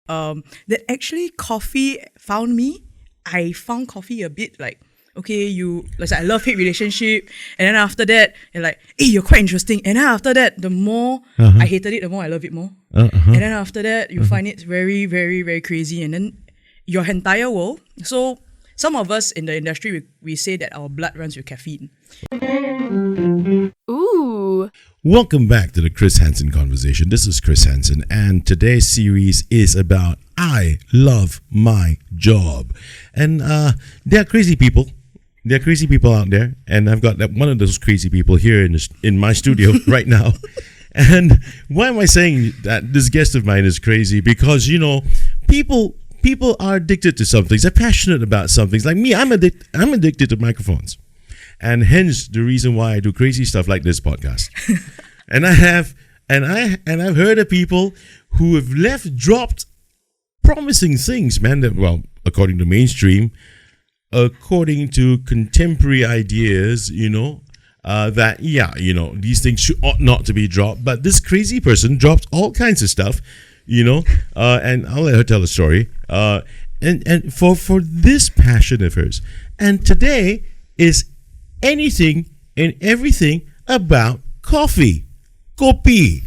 that actually coffee found me. I found coffee a bit like, okay, I love-hate relationship. And then after that, you're like, hey, you're quite interesting. And then after that, the more I hated it, the more I love it more. And then after that, you find it very, very, very crazy. And then your entire world. So some of us in the industry, we say that our blood runs with caffeine. Ooh. Welcome back to the Chris Hansen Conversation. This is Chris Hansen, and today's series is about I love my job. And there are crazy people. There are crazy people out there, and I've got one of those crazy people here in my studio right now. And why am I saying that this guest of mine is crazy? Because, you know, people are addicted to some things. They're passionate about some things. Like me, I'm addicted to microphones. And hence the reason why I do crazy stuff like this podcast. and I've heard of people who have dropped promising things, man, that, well, according to mainstream, according to contemporary ideas, that, these things ought not to be dropped. But this crazy person dropped all kinds of stuff, and I'll let her tell a story. And for this passion of hers. And today is anything and everything about coffee. Kopi.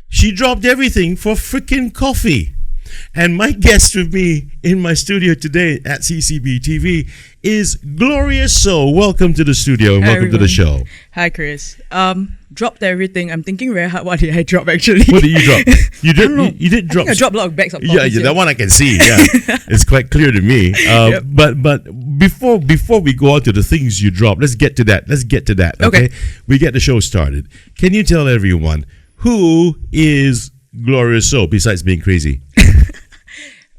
She dropped everything for freaking coffee. And my guest with me in my studio today at CCB TV is Gloria Soh. Welcome to the studio and welcome to the show. Hi, Chris. Dropped everything. I'm thinking very hard. What did I drop actually? What did you drop? You did drop. I dropped a lot of bags of Yeah, that one I can see. Yeah, it's quite clear to me. Yep. But before we go on to the things you dropped, let's get to that. Okay, we get the show started. Can you tell everyone who is Gloria Soh besides being crazy?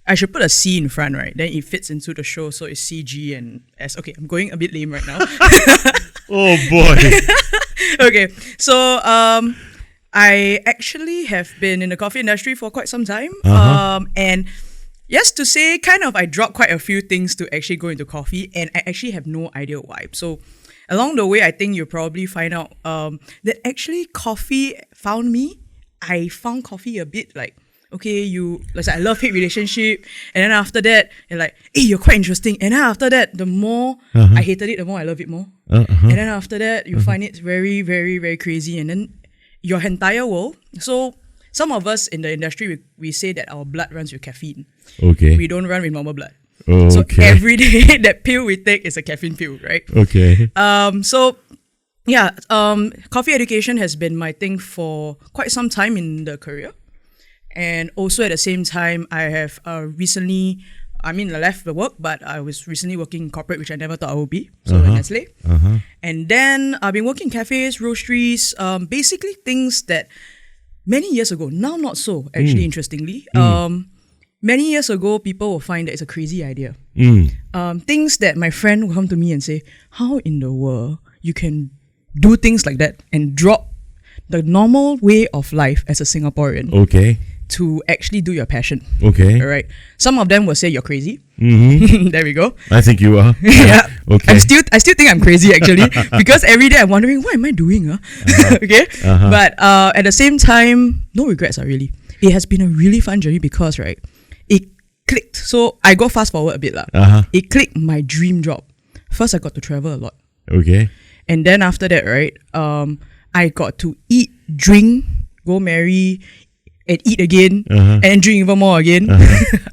I should put a C in front, right? Then it fits into the show, so it's CG and S. Okay, I'm going a bit lame right now. Oh boy. Okay, so I actually have been in the coffee industry for quite some time. And yes, to say kind of I dropped quite a few things to actually go into coffee, and I actually have no idea why. So along the way, I think you'll probably find out that actually coffee found me. I found coffee a bit like, okay, I love-hate relationship. And then after that, you're like, hey, you're quite interesting. And then after that, the more I hated it, the more I love it more. And then after that, you find it very, very, very crazy. And then your entire world. So some of us in the industry, we say that our blood runs with caffeine. Okay. We don't run with normal blood. Okay. So every day, that pill we take is a caffeine pill, right? Okay. Coffee education has been my thing for quite some time in the career. And also at the same time, I have I left the work, but I was recently working in corporate, which I never thought I would be. So in Nestle. And then I've been working in cafes, roasteries, basically things that many years ago, now not so, actually, interestingly. Many years ago, people will find that it's a crazy idea. Things that my friend will come to me and say, how in the world you can do things like that and drop the normal way of life as a Singaporean. Okay. To actually do your passion. Okay. All right. Some of them will say you're crazy. There we go. I think you are. Yeah. Okay. I still think I'm crazy actually because every day I'm wondering what am I doing? Okay. But at the same time, no regrets really. It has been a really fun journey because it clicked. So I go fast forward a bit It clicked my dream job. First, I got to travel a lot. Okay. And then after that, I got to eat, drink, go marry, and eat again, and drink even more again.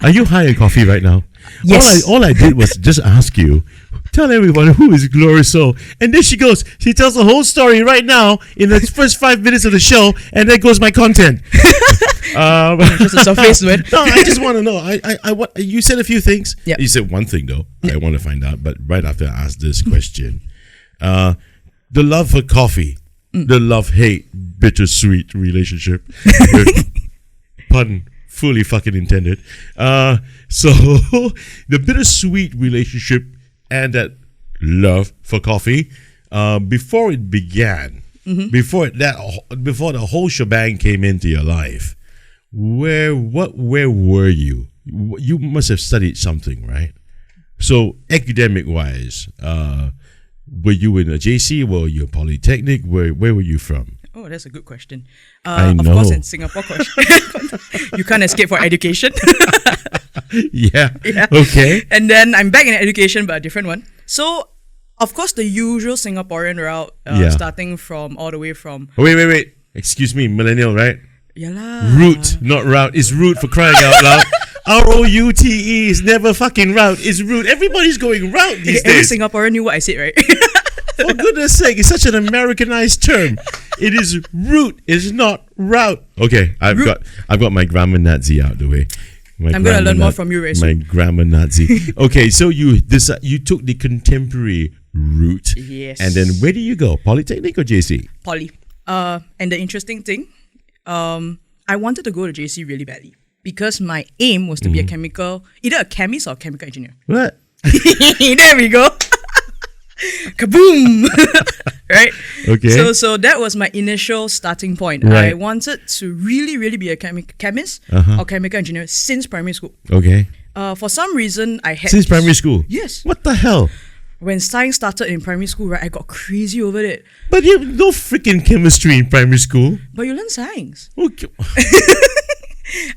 Are you high on coffee right now? Yes. All I did was just ask you, tell everyone who is Gloria Soh. And then she tells the whole story right now in the first 5 minutes of the show, and there goes my content. Just a surface, man. No, I just want to know. You said a few things. Yeah. You said one thing though. I want to find out, but right after I ask this question, the love for coffee, the love-hate, bittersweet relationship. Pun fully fucking intended. So the bittersweet relationship and that love for coffee, before it began, before the whole shebang came into your life, where were you? You must have studied something, right? So academic wise, were you in a JC? Were you a polytechnic? Where were you from? Oh, that's a good question. I Of know. course, in Singapore, you can't escape for education. Yeah. Yeah. Okay. And then I'm back in education, but a different one. So, of course, the usual Singaporean route, Yeah. starting from all the way from Wait. Excuse me, millennial, right? Yala. Route, not route. It's route for crying out loud. ROUTE is never fucking route. It's route. Everybody's going route these Every days. Singaporean knew what I said, right? For goodness sake, it's such an Americanized term. It is route, it's not route. Okay, I've got my grammar Nazi out the way. I'm gonna learn more from you very soon. My grammar Nazi. Okay, so you took the contemporary route. Yes. And then where do you go? Polytechnic or JC? Poly. And the interesting thing, I wanted to go to JC really badly because my aim was to be either a chemist or a chemical engineer. What? There we go. Kaboom! Right? Okay. So that was my initial starting point. Right. I wanted to really be a chemist or chemical engineer since primary school. Okay. For some reason, I had Since primary school? Yes. What the hell? When science started in primary school, right, I got crazy over it. But you have no freaking chemistry in primary school. But you learn science. Okay.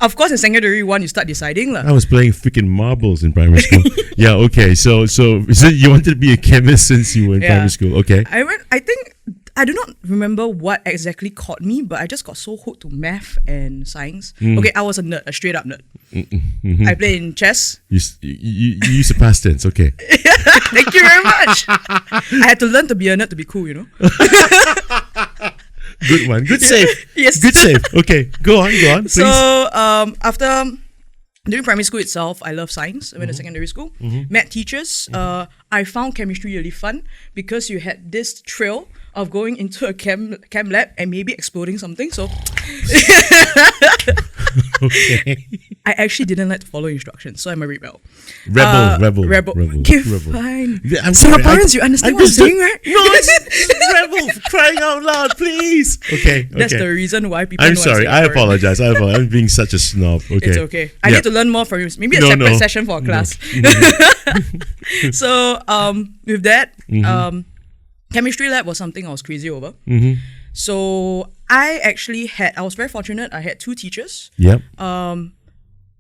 Of course, in secondary one, you start deciding lah. I was playing freaking marbles in primary school. Yeah, okay. So you wanted to be a chemist since you were in primary school. Okay. I do not remember what exactly caught me, but I just got so hooked to math and science. Okay, I was a nerd, a straight up nerd. I played in chess. You use the past tense. Okay. Thank you very much. I had to learn to be a nerd to be cool, you know. Good one. Good save. Yes. Good save. Okay. Go on, please. So after during primary school itself, I love science. I went to secondary school, met teachers. I found chemistry really fun because you had this thrill of going into a chem lab and maybe exploding something. So Okay. I actually didn't like to follow instructions, so I'm a rebel. Rebel. Okay, fine. Yeah, I'm sorry, Singaporeans, you understand what I'm saying, right? No, it's rebel for crying out loud, please. Okay. That's the reason why people. I'm know sorry. I Singaporean. apologize. I'm being such a snob. Okay. It's okay. I Yeah. need to learn more from you. Maybe a No, separate no. session for a class. So with that, chemistry lab was something I was crazy over. So I was very fortunate. I had two teachers. Yep.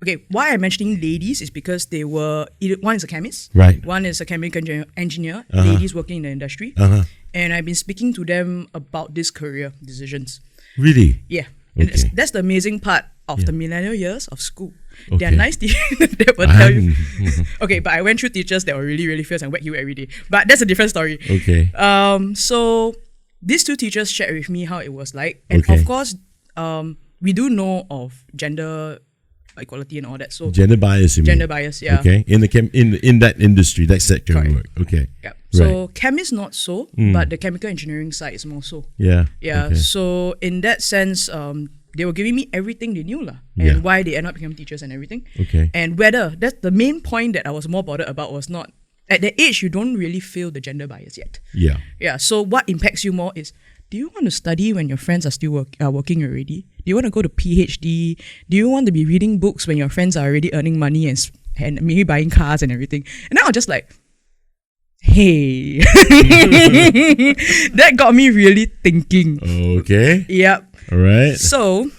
Okay, why I'm mentioning ladies is because they were one is a chemist, Right. one is a chemical engineer, ladies working in the industry, and I've been speaking to them about this career decisions. Really? Yeah, and Okay. that's the amazing part of the millennial years of school. They're Okay. nice teachers that will tell you. Okay, but I went through teachers that were really, really fierce and whack you every day. But that's a different story. Okay. So these two teachers shared with me how it was like, and Okay. of course, we do know of gender equality and all that. So Gender bias. You mean? gender bias, yeah. Okay. In that industry, that sector of Correct. work. Okay. Yeah. So chemist not so, but the chemical engineering side is more so. Yeah. Yeah. Okay. So in that sense, they were giving me everything they knew lah, and Yeah. why they end up becoming teachers and everything. Okay. And whether that's the main point that I was more bothered about was not at that age you don't really feel the gender bias yet. Yeah. Yeah. So what impacts you more is, do you want to study when your friends are still working already? Do you want to go to PhD? Do you want to be reading books when your friends are already earning money and maybe buying cars and everything? And I was just like, hey, that got me really thinking. Okay. Yep. All right. So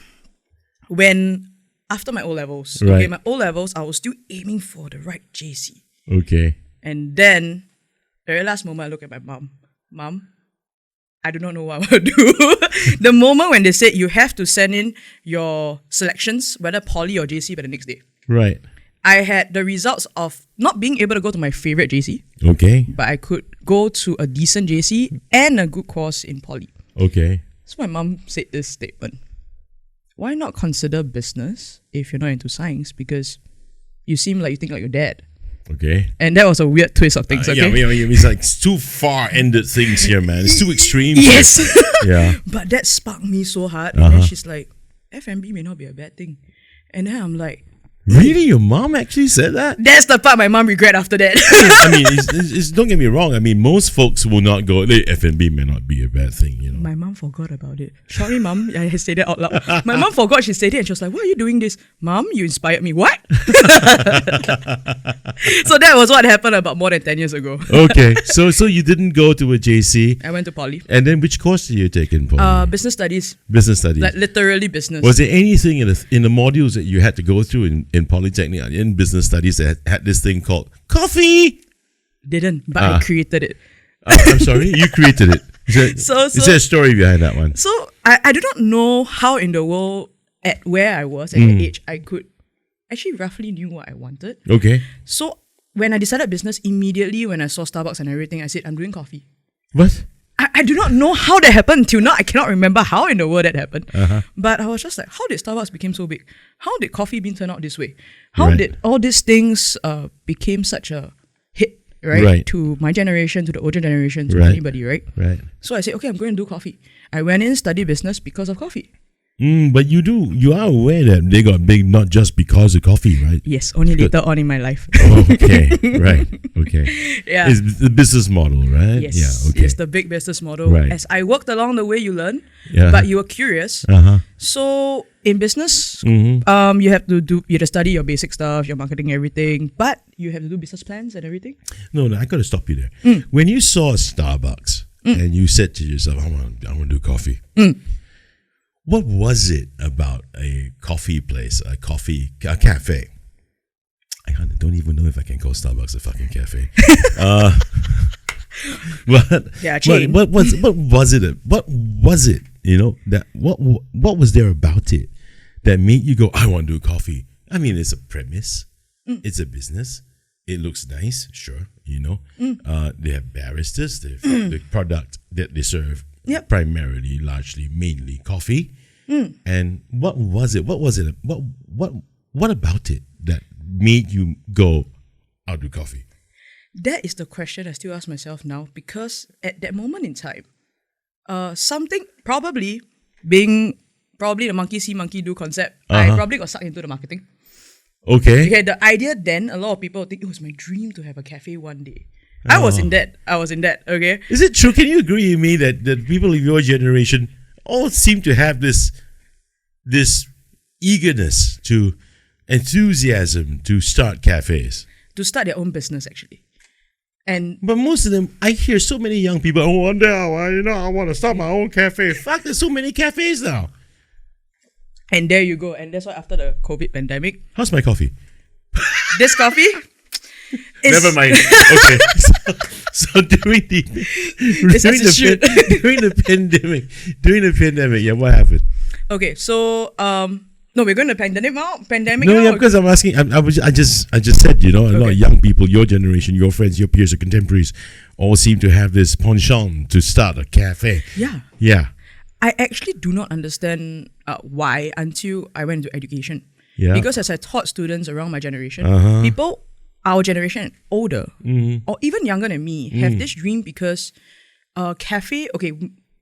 after my O-levels, Right. my O-levels, I was still aiming for the right JC. Okay. And then, the very last moment, I look at my mom. Mom, I do not know what I will do. The moment when they said you have to send in your selections, whether poly or JC, by the next day. Right. I had the results of not being able to go to my favorite JC, Okay. but I could go to a decent JC and a good course in poly. Okay. So my mom said this statement: why not consider business if you're not into science? Because you seem like you think like your dad. Okay. And that was a weird twist of things, okay? Yeah, it's like it's too far-ended things here, man. It's too extreme. Yes. Yeah. But that sparked me so hard. And then she's like, F&B may not be a bad thing. And then I'm like, Really? Your mom actually said that? That's the part my mom regret after that. I mean, don't get me wrong. I mean, most folks will not go, hey, F&B may not be a bad thing, you know. My mom forgot about it. Sorry, mom. I said that out loud. My mom forgot she said it and she was like, why are you doing this? Mom, you inspired me. What? So that was what happened about more than 10 years ago. Okay. So you didn't go to a JC. I went to Poly. And then which course did you take in Poly? Business studies. Business studies. Like literally business. Was there anything in the modules that you had to go through in Polytechnic, in business studies, that had this thing called coffee? Didn't, but I created it. I'm sorry? You created it. Is there a story behind that one? So I do not know how in the world, at where I was at the age, I could actually roughly knew what I wanted. Okay. So when I decided business, immediately when I saw Starbucks and everything, I said, I'm doing coffee. What? I do not know how that happened until now. I cannot remember how in the world that happened. But I was just like, how did Starbucks become so big? How did Coffee Bean turn out this way? How did all these things became such a hit, right? To my generation, to the older generation, to anybody, right? Right. So I said, okay, I'm going to do coffee. I went in, studied business because of coffee. But you are aware that they got big not just because of coffee, right? Yes, only later on in my life. Okay, right, okay. Yeah. It's the business model, right? Yes, yeah, okay. It's the big business model. Right. As I worked along the way, you learn, but you were curious. So in business, you have to study your basic stuff, your marketing, everything, but you have to do business plans and everything. No, I got to stop you there. When you saw Starbucks and you said to yourself, I want to do coffee. What was it about a coffee place, a cafe? I don't even know if I can call Starbucks a fucking cafe. What was it? What was it? You know, that what was there about it that made you go, I want to do coffee? I mean, it's a premise. It's a business. It looks nice, sure. You know, they have baristas. They have the product that they serve. Primarily, largely, mainly coffee. And what was it? What was it? What about it that made you go, I'll do coffee? That is the question I still ask myself now, because at that moment in time, something probably the monkey see, monkey do concept, I probably got sucked into the marketing. Okay, the idea then, a lot of people think it was my dream to have a cafe one day. I was in that, okay? Is it true? Can you agree with me that people of your generation all seem to have this eagerness, to enthusiasm to start cafes? To start their own business, actually. But most of them, I hear so many young people, one day I want to start my own cafe. Fuck, there's so many cafes now. And there you go. And that's why after the COVID pandemic. How's my coffee? This coffee? Never mind. Okay. So during the pandemic, yeah, what happened? Okay, so no, we're going to pandemic now. No, yeah, because I'm asking. I just said, a lot of young people, your generation, your friends, your peers, your contemporaries, all seem to have this penchant to start a cafe. Yeah. I actually do not understand why until I went into education. Yeah. Because as I taught students around my generation, people, our generation and older, or even younger than me, have this dream because cafe. Okay,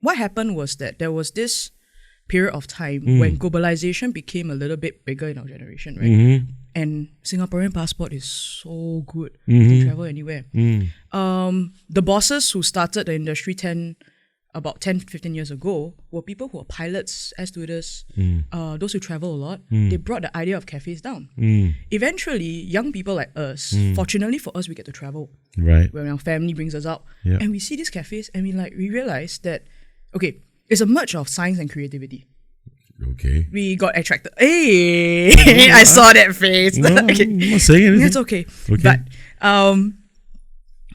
what happened was that there was this period of time when globalization became a little bit bigger in our generation, right? And Singaporean passport is so good to travel anywhere. The bosses who started the industry about 10, 15 years ago were people who are pilots, air stewardess, those who travel a lot. They brought the idea of cafes down. Eventually, young people like us, fortunately for us, we get to travel. Right. When our family brings us out. Yep. And we see these cafes and we realize that, okay, it's a merge of science and creativity. Okay. We got attracted. Hey, I saw that face. No, okay. I'm not saying anything. It's okay. But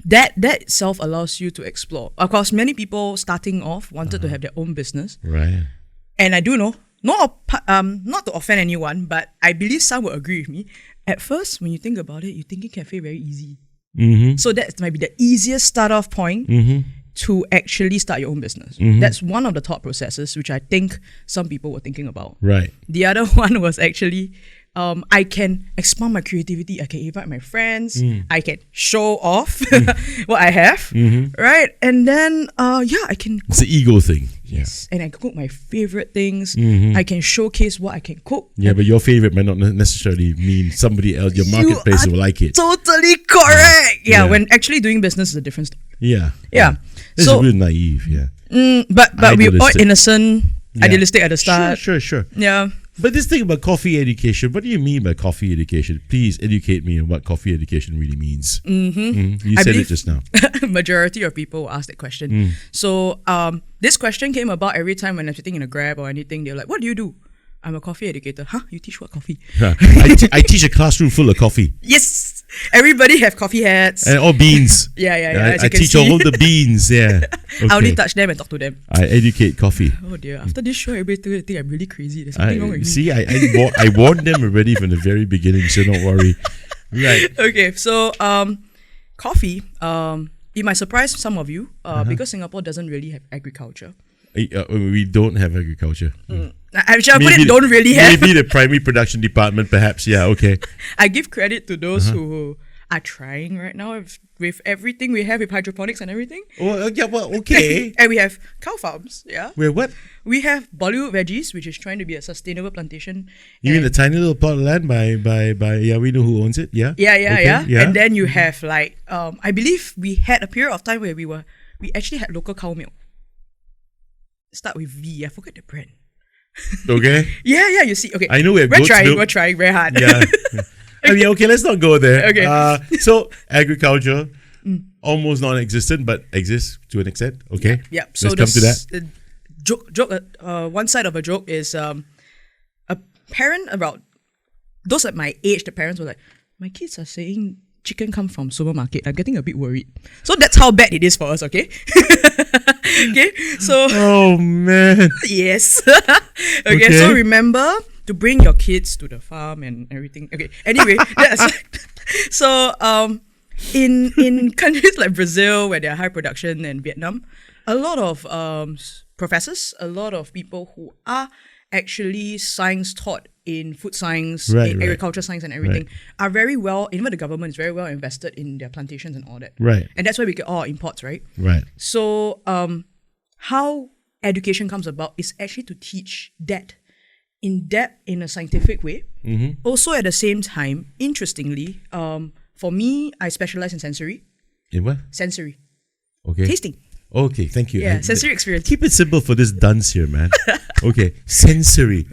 that itself allows you to explore. Of course, many people starting off wanted to have their own business. Right. And I do know, not to offend anyone, but I believe some will agree with me. At first, when you think about it, you're thinking cafe very easy. So that might be the easiest start-off point to actually start your own business. That's one of the thought processes which I think some people were thinking about. Right. The other one was actually, I can expand my creativity. I can invite my friends. I can show off what I have. Right. And then, I can. It's the ego thing. Yes. And I cook my favorite things. Mm-hmm. I can showcase what I can cook. Yeah, but your favorite might not necessarily mean somebody else, your marketplace will like it. Totally correct. Yeah, Yeah. when actually doing business is a different story. Yeah. Yeah. This So- is really naive, yeah. But we all Idealistic. innocent, Yeah. idealistic at the start. Sure. Yeah. But this thing about coffee education, what do you mean by coffee education? Please educate me on what coffee education really means. Mm-hmm. You I said it believe- just now. Majority of people will ask that question. So this question came about every time when I'm sitting in a Grab or anything. They're like, "What do you do?" I'm a coffee educator. Huh? You teach what coffee? I teach a classroom full of coffee Yes. Everybody have coffee hats. and all beans. Yeah. As I you can teach see. all the beans, yeah. I only Okay. touch them and talk to them. I educate coffee. Oh dear. After this show, everybody think I'm really crazy. There's something wrong with me. I warned them already from the very beginning, so don't worry. Right. Okay, so coffee. It might surprise some of you because Singapore doesn't really have agriculture. We don't have agriculture. Shall I put it? Don't really have. Maybe the primary production department, perhaps. Yeah, okay. I give credit to those who are trying right now with everything we have with hydroponics and everything. Oh, yeah, well, okay. And we have cow farms. Yeah. Wait, what? We have Bollywood Veggies, which is trying to be a sustainable plantation. You mean And- the tiny little plot of land by yeah, we know who owns it, yeah? Yeah. Okay, And then you have like I believe we had a period of time where we actually had local cow milk. Start with V. I forget the brand. Okay. Yeah. You see, okay. I know we have We're goat's trying. milk. We're trying very hard. Yeah. I mean, okay, let's not go there. Okay. So agriculture, almost non-existent, but exists to an extent. Okay. Yeah. So let's come to that. the joke. One side of a joke is a parent about those at my age. The parents were like, "My kids are saying chicken come from supermarket. I'm getting a bit worried." So that's how bad it is for us. Okay. Okay. So Oh man. yes. Okay. Okay. So remember to bring your kids to the farm and everything. Okay. Anyway, so in countries like Brazil where there are high production and Vietnam, a lot of professors, a lot of people who are actually science taught in food science, Right, in right. agriculture science and everything, are very well, even the government is very well invested in their plantations and all that. Right. And that's why we get all our imports, right? Right. So how education comes about is actually to teach that in depth in a scientific way. Also at the same time, interestingly, for me, I specialize in sensory. In what? Sensory. Okay. Tasting. Okay, thank you. Yeah, sensory experience. Keep it simple for this dunce here, man. Okay, sensory.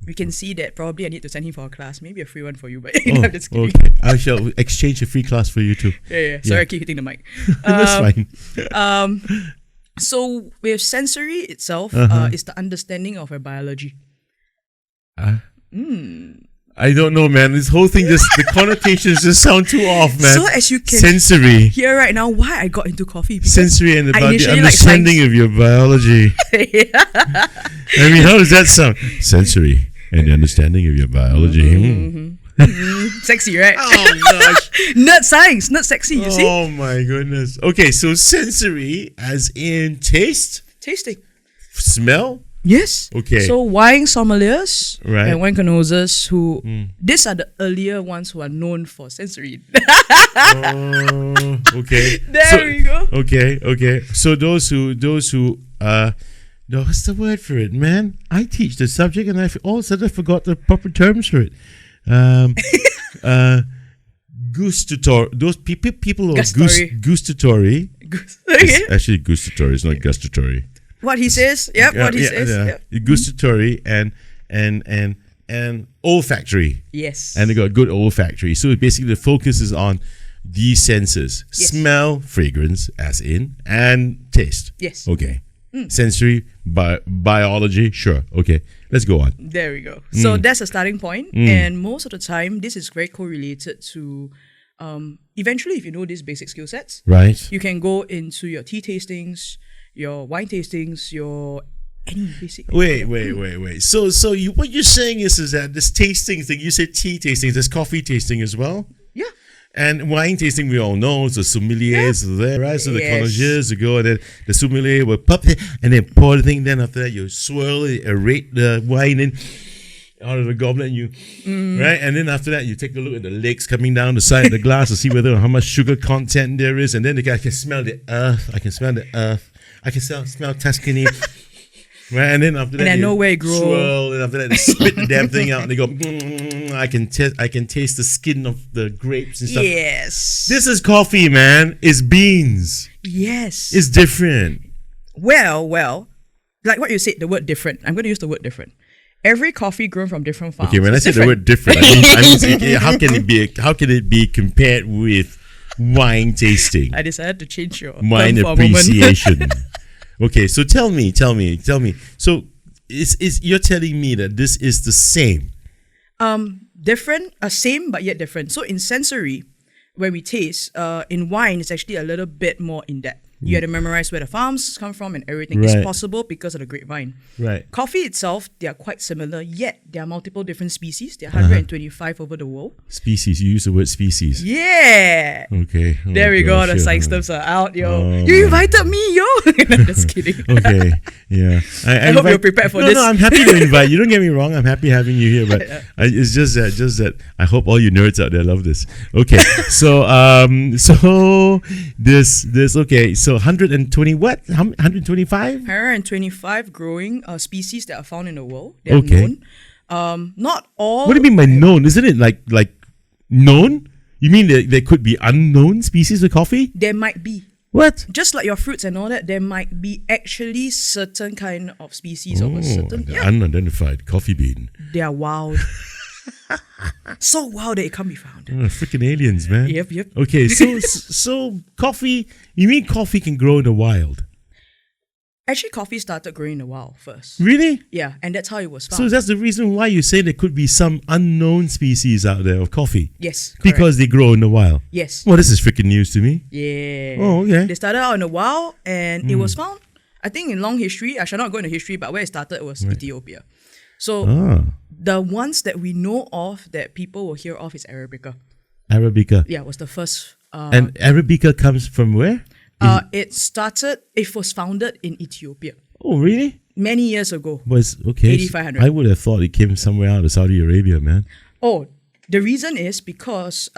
We can see that probably I need to send him for a class. Maybe a free one for you, but I'm just kidding. Okay. I shall exchange a free class for you too. Yeah. Sorry, I keep hitting the mic. That's fine. So with sensory itself, is the understanding of our biology. I don't know, man. This whole thing the connotations just sound too off, man. So as you can sensory. hear right now, why I got into coffee. Because Sensory and I about the initially like understanding science. of your biology. I mean, how does that sound? Sensory and the understanding of your biology. Sexy, right? Oh gosh. Nerd science, not sexy, you see? Oh my goodness. Okay, so sensory as in taste, Tasting. smell. Yes. Okay. So wine sommeliers Right. and wine connoisseurs who these are the earlier ones who are known for sensory. Okay. There we go. Okay. So those who no, what's the word for it, man? I teach the subject and I all of a sudden forgot the proper terms for it. Gustatory. Those people who are Gustatory. gustatory. Okay. It's actually gustatory. It's not gustatory. What he says. Yep. What he says. Yep. Gustatory and olfactory. Yes. And they got good olfactory. So basically the focus is on these senses. Yes. Smell, fragrance, as in, and taste. Yes. Okay. Sensory, biology, sure. Okay. Let's go on. There we go. So that's a starting point. And most of the time, this is very correlated to eventually, if you know these basic skill sets, Right? you can go into your tea tastings, your wine tastings, your any basic. Wait. So what you're saying is that this tasting thing, you said tea tasting, there's coffee tasting as well? Yeah. And wine tasting, we all know, the sommeliers are there, right? So the Yes. connoisseurs will go, and then the sommelier will pop it, and then pour the thing. Then after that, you swirl it, aerate the wine in out of the goblet, and you, right? And then after that, you take a look at the legs coming down the side of the glass to see whether how much sugar content there is. And then I can smell the earth. I can smell the earth. I can smell Tuscany. Right, and then after that, And I they know where it grows. swirl, and after that, they spit the damn thing out, and they go, I can taste the skin of the grapes and stuff. Yes. This is coffee, man. It's beans. Yes. It's different. Well, like what you said, the word different. I'm going to use the word different. Every coffee grown from different farms. Okay, when I is say the different. word different, I mean, how can it be compared with wine tasting? I decided to change your Wine term for a moment. appreciation. Okay, so tell me. So is you're telling me that this is the same? Different, same but yet different. So in sensory, when we taste, in wine, it's actually a little bit more in depth. You had to memorize where the farms come from and everything. Right. It's possible because of the grapevine. Right. Coffee itself, they are quite similar, yet there are multiple different species. There are 125 over the world. Species. You use the word species. Yeah. Okay. Oh There we go. gosh, The yeah. science terms are out, yo. Oh, You invited me, yo. I'm just kidding. Okay. Yeah. I hope you're prepared for no, this. No, I'm happy to invite you. Don't get me wrong. I'm happy having you here, but it's just that I hope all you nerds out there love this. Okay. So this okay. So 120 what? 125? 125 growing species that are found in the world. They are Okay. known. Not all. What do you mean by known? Isn't it like known? You mean there could be unknown species of coffee? There might be. What? Just like your fruits and all that, there might be actually certain kind of species of a certain. The Yeah, unidentified coffee bean. they are wild. So wild that it can't be found. Freaking aliens, man. Yep. Okay, so coffee. You mean coffee can grow in the wild? Actually, coffee started growing in the wild first. Really? Yeah, and that's how it was found. So that's the reason why you say there could be some unknown species out there of coffee. Yes, correct. Because they grow in the wild. Yes. Well, this is freaking news to me. Yeah. Oh, okay. They started out in the wild and it was found, I think in long history, I shall not go into history, but where it started was Ethiopia. So the ones that we know of that people will hear of is Arabica. Arabica. Yeah, was the first. And Arabica comes from where? It was founded in Ethiopia Oh, really? many years ago. Was okay. 8500. I would have thought it came somewhere out of Saudi Arabia, man. Oh, the reason is because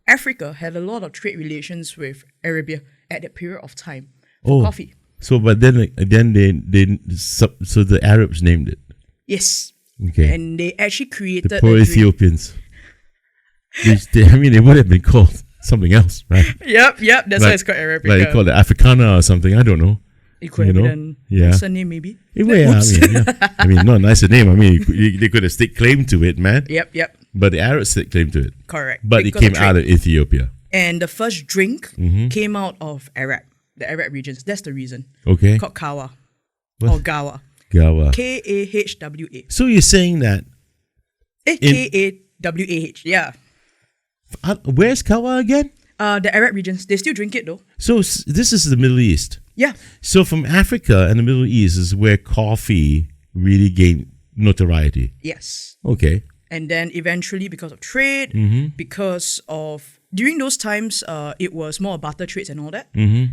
Africa had a lot of trade relations with Arabia at that period of time for coffee. So, but then so the Arabs named it. Yes. Okay. And they actually created The poor a drink. Ethiopians. They would have been called something else, right? Yep. That's why it's called Arabica. Like they call it Africana or something. I don't know. It could have been a Yeah. nicer name, maybe. I mean, not a nicer name. I mean, they could have staked claim to it, man. Yep. But the Arabs staked claim to it. Correct. But it Because came of out trade. of Ethiopia. And the first drink came out of the Arab regions. That's the reason. Okay. Called kawa. What? Or gawa. Gawa. Kahwa. So you're saying that Kawah. Yeah. where's Kawa again? The Arab regions. They still drink it though. So this is the Middle East. Yeah. So from Africa and the Middle East is where coffee really gained notoriety. Yes. Okay. And then eventually because of trade, because of during those times, it was more barter trades and all that.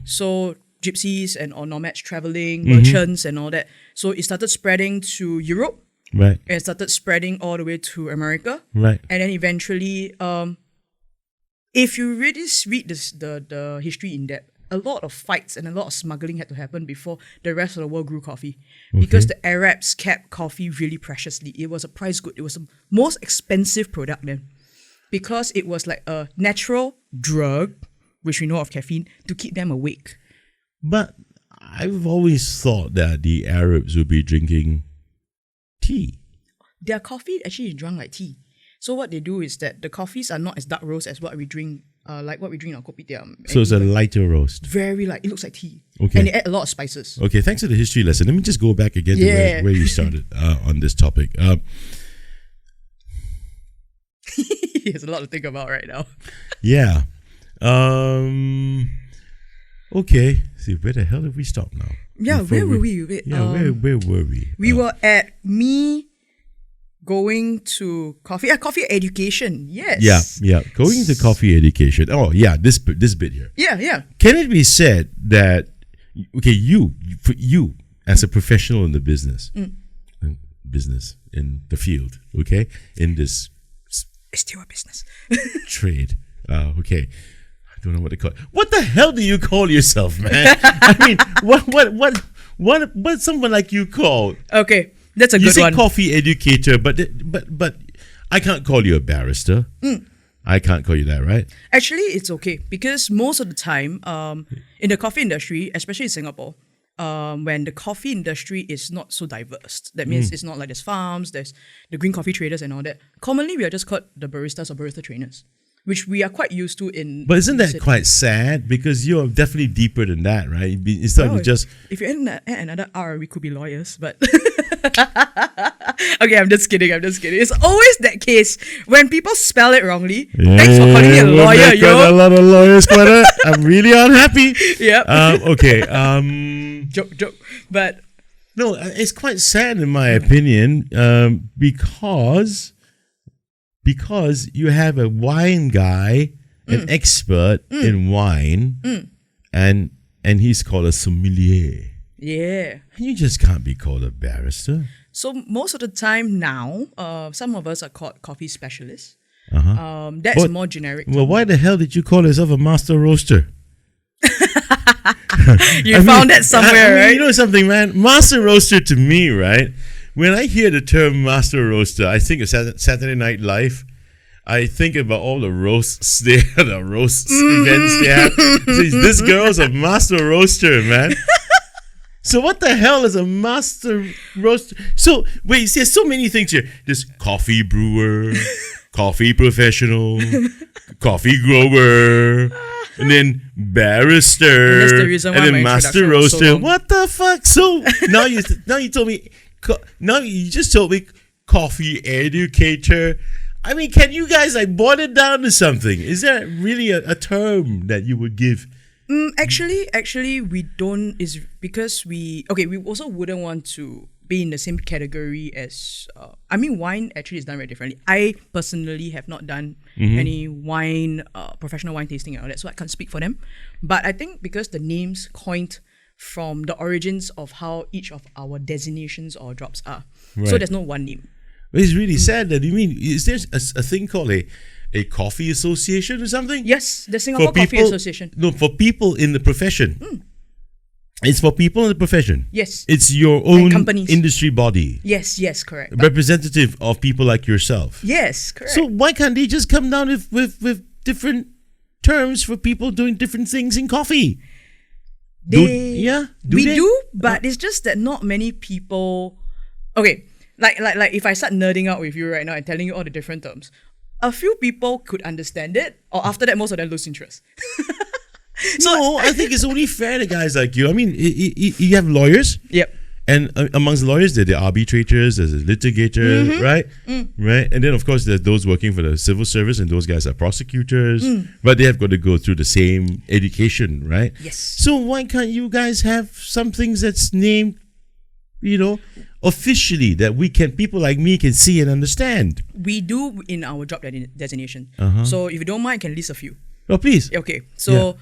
So gypsies and or nomads traveling, merchants and all that. So it started spreading to Europe. Right. And it started spreading all the way to America. Right. And then eventually, if you really read the history in depth, a lot of fights and a lot of smuggling had to happen before the rest of the world grew coffee. Because the Arabs kept coffee really preciously. It was a price good. It was the most expensive product then. Because it was like a natural drug, which we know of caffeine, to keep them awake. But I've always thought that the Arabs would be drinking tea. Their coffee actually is drunk like tea. So what they do is that the coffees are not as dark roast as what we drink, like what we drink in our kopitiam. So it's a lighter roast. Very light. It looks like tea. Okay. And they add a lot of spices. Okay, thanks for the history lesson. Let me just go back again to where you started on this topic. There's a lot to think about right now. Yeah. Okay. See, where the hell did we stop now? Yeah, Before where were we? Wait, where were we? We were at me going to coffee. Coffee education. Yes. Yeah. Going to coffee education. Oh, yeah, this bit here. Yeah. Can it be said that, okay, you as a professional in the business, in the field, okay, in this It's still a business. trade, okay, I don't know what to call it. What the hell do you call yourself, man? I mean, What someone like you called? Okay, that's a You good say one. coffee educator, but I can't call you a barrister. I can't call you that, right? Actually, it's okay because most of the time, in the coffee industry, especially in Singapore, when the coffee industry is not so diverse, that means it's not like there's farms, there's the green coffee traders and all that. Commonly, we are just called the baristas or barista trainers, which we are quite used to in. But isn't that city. quite sad? Because you're definitely deeper than that, right? It's not Well, just. if you add another R, we could be lawyers, but. Okay, I'm just kidding. It's always that case when people spell it wrongly. Thanks for calling me a lawyer, A lot of lawyers, I'm really unhappy. Yep. Okay. Joke. But No, it's quite sad in my opinion, because you have a wine guy, an expert in wine, and he's called a sommelier. yeah. And you just can't be called a barrister. So most of the time now, some of us are called coffee specialists. That's What- more generic. Well, why the hell did you call yourself a master roaster? You found that somewhere, right? You know something, man? Master roaster to me, right? When I hear the term master roaster, I think of Saturday Night Live. I think about all the roasts they the roasts events they have. This girl's a master roaster, man. So what the hell is a master roaster? So wait, see, there's so many things here. There's coffee brewer, coffee professional, coffee grower, and then barrister, And that's the reason why and then my master introduction was so roaster. long. What the fuck? So now you told me now you just told me coffee educator. I mean, can you guys like boil it down to something? Is there really a term that you would give? Actually, we don't. Is because we also wouldn't want to be in the same category as. Wine actually is done very differently. I personally have not done any wine, professional wine tasting and all that, so I can't speak for them. But I think because the names coined from the origins of how each of our designations or drops are, so Right. there's no one name. It's really sad that is there a thing called a coffee association or something? Yes, the Singapore Coffee Association. No, for people in the profession. It's for people in the profession. Yes. It's your own companies. industry body. Yes, correct. Representative of people like yourself. Yes, correct. So why can't they just come down with different terms for people doing different things in coffee? we they? do, but it's just that not many people. Okay, like if I start nerding out with you right now and telling you all the different terms, a few people could understand it, or after that, most of them lose interest. No, I think it's only fair to guys like you. I mean, you have lawyers. Yep. And amongst lawyers, there are the arbitrators, there's the litigators, right? Right? And then, of course, there's those working for the civil service, and those guys are prosecutors, but they have got to go through the same education, right? Yes. So why can't you guys have some things that's named, officially, that people like me can see and understand? We do in our job designation. So if you don't mind, I can list a few. Oh, please. Okay, so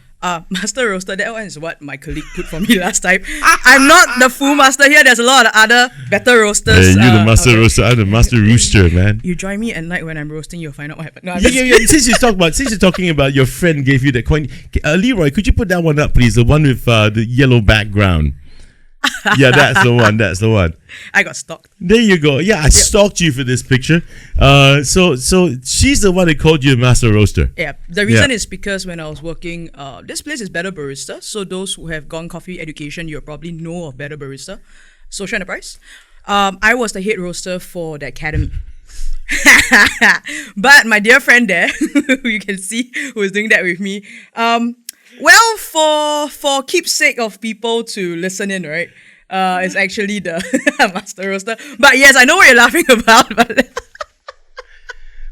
master roaster, that one is what my colleague put for me last time. I'm not the full master here. There's a lot of other better roasters. Hey, you're the master okay. roaster. I'm the master rooster, man. You join me at night when I'm roasting, you'll find out what happened. No, I'm Yeah, just yeah, yeah. Since you're talking about your friend gave you that coin, Leroy, could you put that one up, please? The one with the yellow background. Yeah, that's the one. That's the one. I got stalked. There you go. Yeah, I stalked you for this picture. So she's the one that called you a master roaster. Yeah, the reason is because when I was working, this place is Better Barista. So those who have gone coffee education, you'll probably know of Better Barista, social enterprise. I was the head roaster for the academy. But my dear friend there, who you can see who is doing that with me, well, for keepsake of people to listen in, right? It's actually the master roaster. But yes, I know what you're laughing about, but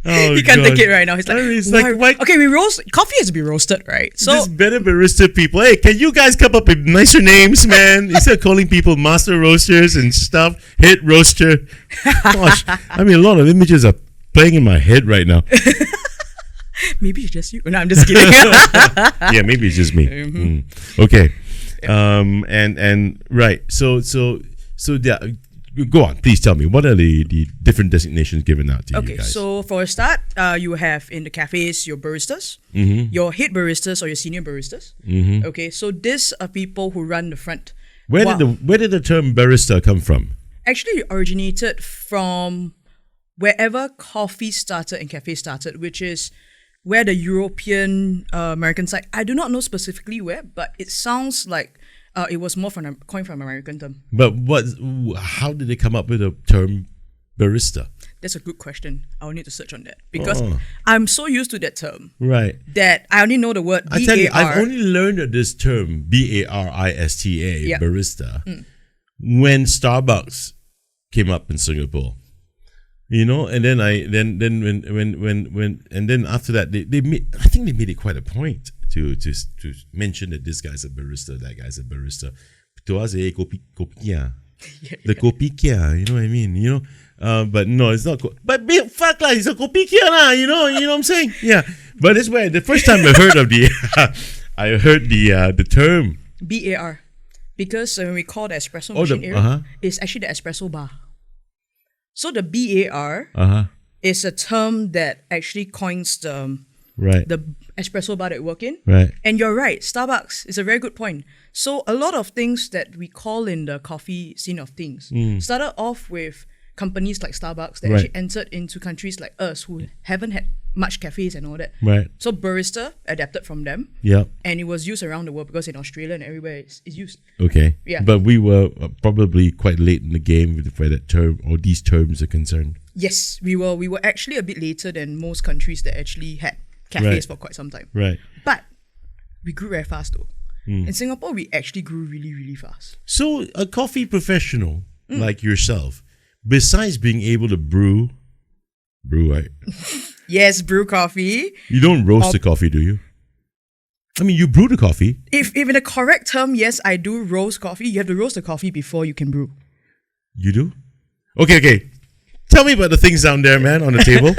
he can't take it right now. He's like, why? Okay, we roast. Coffee has to be roasted, right? So This Better Barista people, hey, can you guys come up with nicer names, man? Instead of calling people master roasters and stuff, head roaster. Gosh, I mean, a lot of images are playing in my head right now. maybe it's just you. No, I'm just kidding. Yeah, maybe it's just me. Okay. And right. So yeah, go on. Please tell me, what are the different designations given out to you Okay, guys? so for a start, you have in the cafes your baristas, your head baristas or your senior baristas. Okay, so these are people who run the front Where did the term barista come from? Actually, it originated from wherever coffee started and cafe started, which is where the European American side. I do not know specifically where, but it sounds like it was more from coined from American term. But how did they come up with the term barista? That's a good question. I will need to search on that because I'm so used to that term. Right. That I only know the word B-A-R. I tell you, I've only learned of this term barista, barista, when Starbucks came up in Singapore. You know, and then when after that they made, I think they made it quite a point to mention that this guy's a barista, that guy's a barista. To us, kopi kia. The kopi kia, you know what I mean? You know? But no, it's not. But fuck lah, it's a kopi kia lah. You know what I'm saying? Yeah. But it's where the first time I heard of the term BAR, because when we call the espresso machine area, it's actually the espresso bar. So the BAR is a term that actually coins the espresso bar that we work in. Right. And you're right, Starbucks is a very good point. So a lot of things that we call in the coffee scene of things started off with companies like Starbucks that actually entered into countries like us who haven't had much cafes and all that. Right. So barista adapted from them. Yeah. And it was used around the world because in Australia and everywhere it's used. Okay. Yeah. But we were probably quite late in the game where that term or these terms are concerned. Yes, we were actually a bit later than most countries that actually had cafes for quite some time. Right. But we grew very fast though. In Singapore, we actually grew really, really fast. So a coffee professional like yourself, besides being able to brew, right? Yes, brew coffee. You don't roast the coffee, do you? I mean, you brew the coffee. If in the correct term, yes, I do roast coffee. You have to roast the coffee before you can brew. You do? Okay. Tell me about the things down there, man, on the table.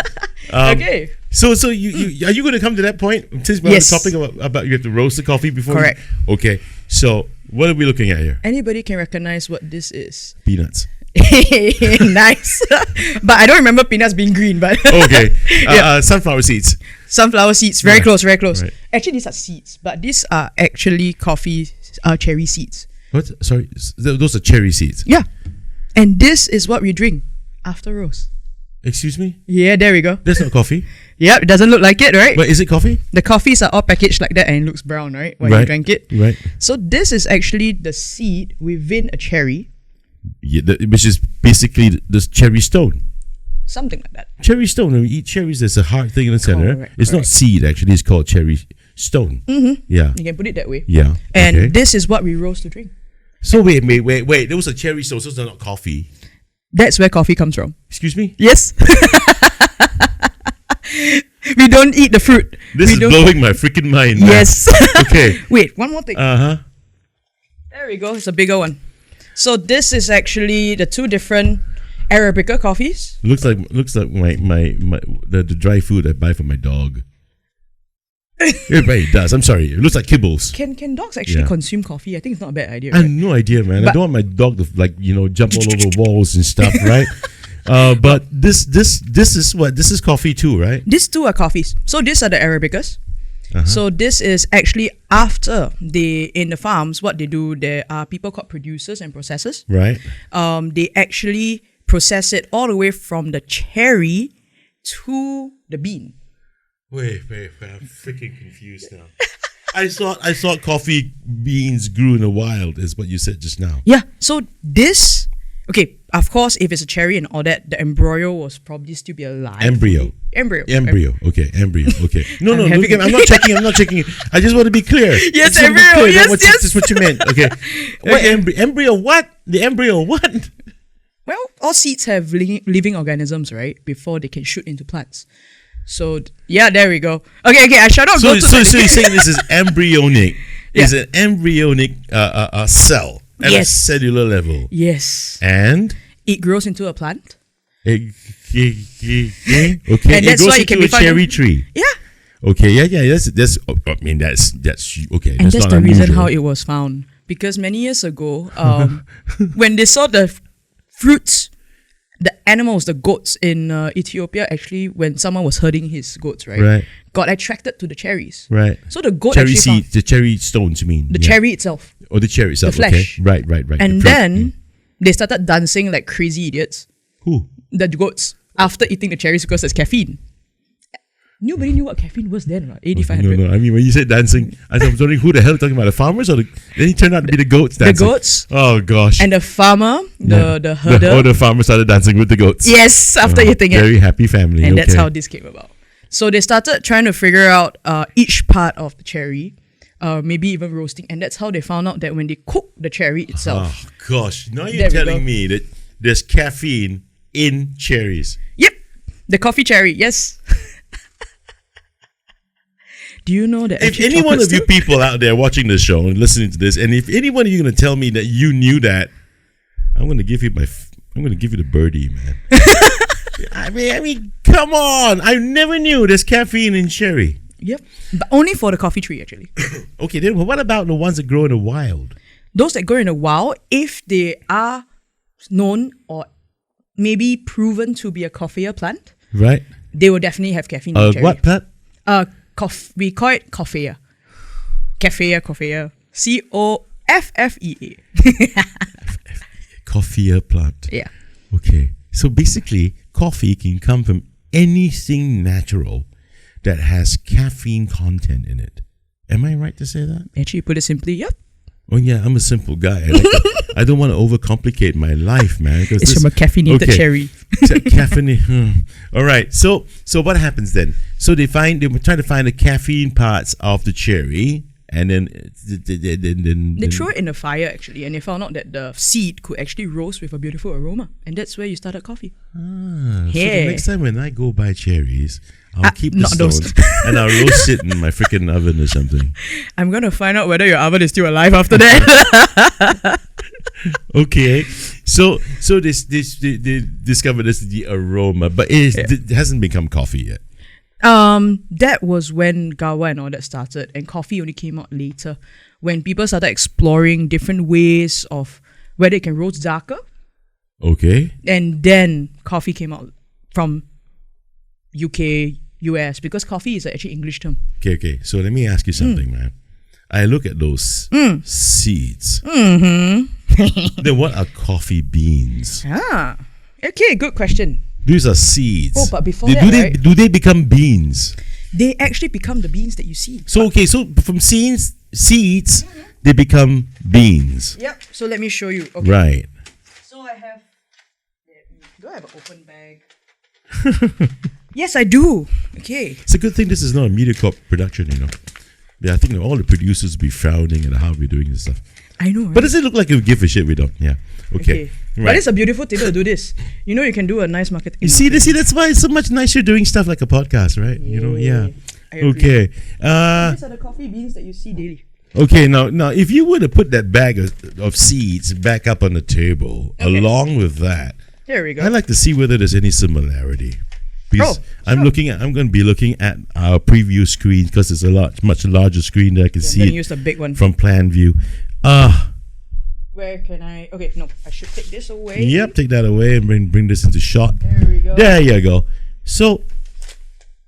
Okay. So you are you going to come to that point? Since we're on the topic about you have to roast the coffee before. Correct. Okay. So what are we looking at here? Anybody can recognize what this is. Peanuts. Nice. But I don't remember peanuts being green. But okay. Sunflower seeds. Sunflower seeds. Very close. Very close. Right. Actually, these are seeds, but these are actually coffee cherry seeds. What? Sorry, those are cherry seeds. Yeah. And this is what we drink after roast. Excuse me? Yeah, there we go. That's not coffee. Yep, it doesn't look like it, right? But is it coffee? The coffees are all packaged like that and it looks brown, right? When you drank it. Right. So this is actually the seed within a cherry. Yeah, which is basically this cherry stone. Something like that. Cherry stone. When we eat cherries, there's a hard thing in the center. Correct, it's not seed, actually. It's called cherry stone. Mm-hmm. Yeah. You can put it that way. Yeah. And this is what we roast to drink. So wait. Those are cherry stones. Those are not coffee. That's where coffee comes from. Excuse me? Yes. We don't eat the fruit. This is blowing my freaking mind. Man. Yes. Okay. Wait, one more thing. There we go. It's a bigger one. So this is actually the two different Arabica coffees. Looks like the dry food I buy for my dog. It does. I'm sorry. It looks like kibbles. Can dogs actually consume coffee? I think it's not a bad idea. I have no idea, man. I don't want my dog to jump all over walls and stuff, right? But this is what? This is coffee too, right? These two are coffees. So these are the Arabicas. So this is actually after in the farms, what they do, there are people called producers and processors. Right. They actually process it all the way from the cherry to the bean. Wait, I'm freaking confused now. I thought coffee beans grew in the wild, is what you said just now. Yeah, so this, okay, of course, if it's a cherry and all that, the embryo was probably still be alive. Embryo. Okay, embryo. Okay. No, I'm not checking. I just want to be clear. Yes, embryo. Yes. That's what you meant. Okay. What embryo? What? The embryo? What? Well, all seeds have living organisms, right? Before they can shoot into plants. So yeah, there we go. Okay. I shall not go to. So you're saying this is embryonic? It's an embryonic cell at a cellular level. Yes. And it grows into a plant. Okay. And it grows into a cherry tree. Yeah. Okay. Yeah. That's. I mean, that's okay. And that's the reason how it was found. Because many years ago, when they saw the fruits, the animals, the goats in Ethiopia, actually, when someone was herding his goats, got attracted to the cherries. Right. So the goat cherry seeds, the cherry stones, you mean? The cherry itself. Oh, the cherry itself. The flesh. Okay. Right. And The fruit. then they started dancing like crazy idiots. Who? The goats, after eating the cherries because there's caffeine. Nobody knew what caffeine was then, right? 8500. No. I mean, when you said dancing, I was wondering who the hell talking about, the farmers or then he turned out to be the goats dancing. The goats. Oh gosh. And the farmer, the herder. The farmer started dancing with the goats. Yes, after eating it. Very happy family. And that's how this came about. So they started trying to figure out each part of the cherry, maybe even roasting. And that's how they found out that when they cook the cherry itself. Oh gosh. Now you're telling me that there's caffeine in cherries. Yep. The coffee cherry, yes. Do you know that? If any one of you people out there watching this show and listening to this, and if any one of you are going to tell me that you knew that, I'm going to give you the birdie, man. I mean, come on! I never knew there's caffeine in cherry. Yep, but only for the coffee tree actually. Okay, then what about the ones that grow in the wild? Those that grow in the wild, if they are known or maybe proven to be a coffea plant, right? They will definitely have caffeine in cherry. What plant? We call it coffea. Coffea. Coffea. Coffea plant. Yeah. Okay. So basically, coffee can come from anything natural that has caffeine content in it. Am I right to say that? Actually, put it simply, yep. Oh yeah, I'm a simple guy. I don't want to overcomplicate my life, man. It's from a caffeinated cherry. All right. So what happens then? So they were trying to find the caffeine parts of the cherry, and then they threw it in the fire actually, and they found out that the seed could actually roast with a beautiful aroma, and that's where you started coffee. So the next time when I go buy cherries, I'll keep the not stones those. and I'll roast it in my freaking oven or something. I'm gonna find out whether your oven is still alive after that. Okay, so they discovered this the aroma, but it hasn't become coffee yet. That was when gaga and all that started, and coffee only came out later when people started exploring different ways of where they can roast darker. Okay, and then coffee came out from UK, US, because coffee is actually English term. Okay. So let me ask you something, man. I look at those seeds. Mm-hmm. Then what are coffee beans? Okay, good question. These are seeds. Oh, but before do they become beans? They actually become the beans that you see. So from seeds, they become beans. Yep. So let me show you. Okay. Right. So I have. Do I have an open bag? Yes, I do. Okay. It's a good thing this is not a MediaCorp production, you know. Yeah, I think all the producers will be frowning at how we're doing this stuff. I know, right? But does it look like we give a shit? We don't. Yeah. Okay. Right. But it's a beautiful thing to do this. You know, you can do a nice marketing. You see, that's why it's so much nicer doing stuff like a podcast, right? You know, yeah. Okay. These are the coffee beans that you see daily. Okay, now, if you were to put that bag of seeds back up on the table, along with that, there we go. I'd like to see whether there's any similarity. Because I'm going to be looking at our preview screen because it's a much larger screen that I can see it use the big one from plan view. Where can I? Okay, no, I should take this away. Yep, take that away and bring this into shot. There we go. There you go. So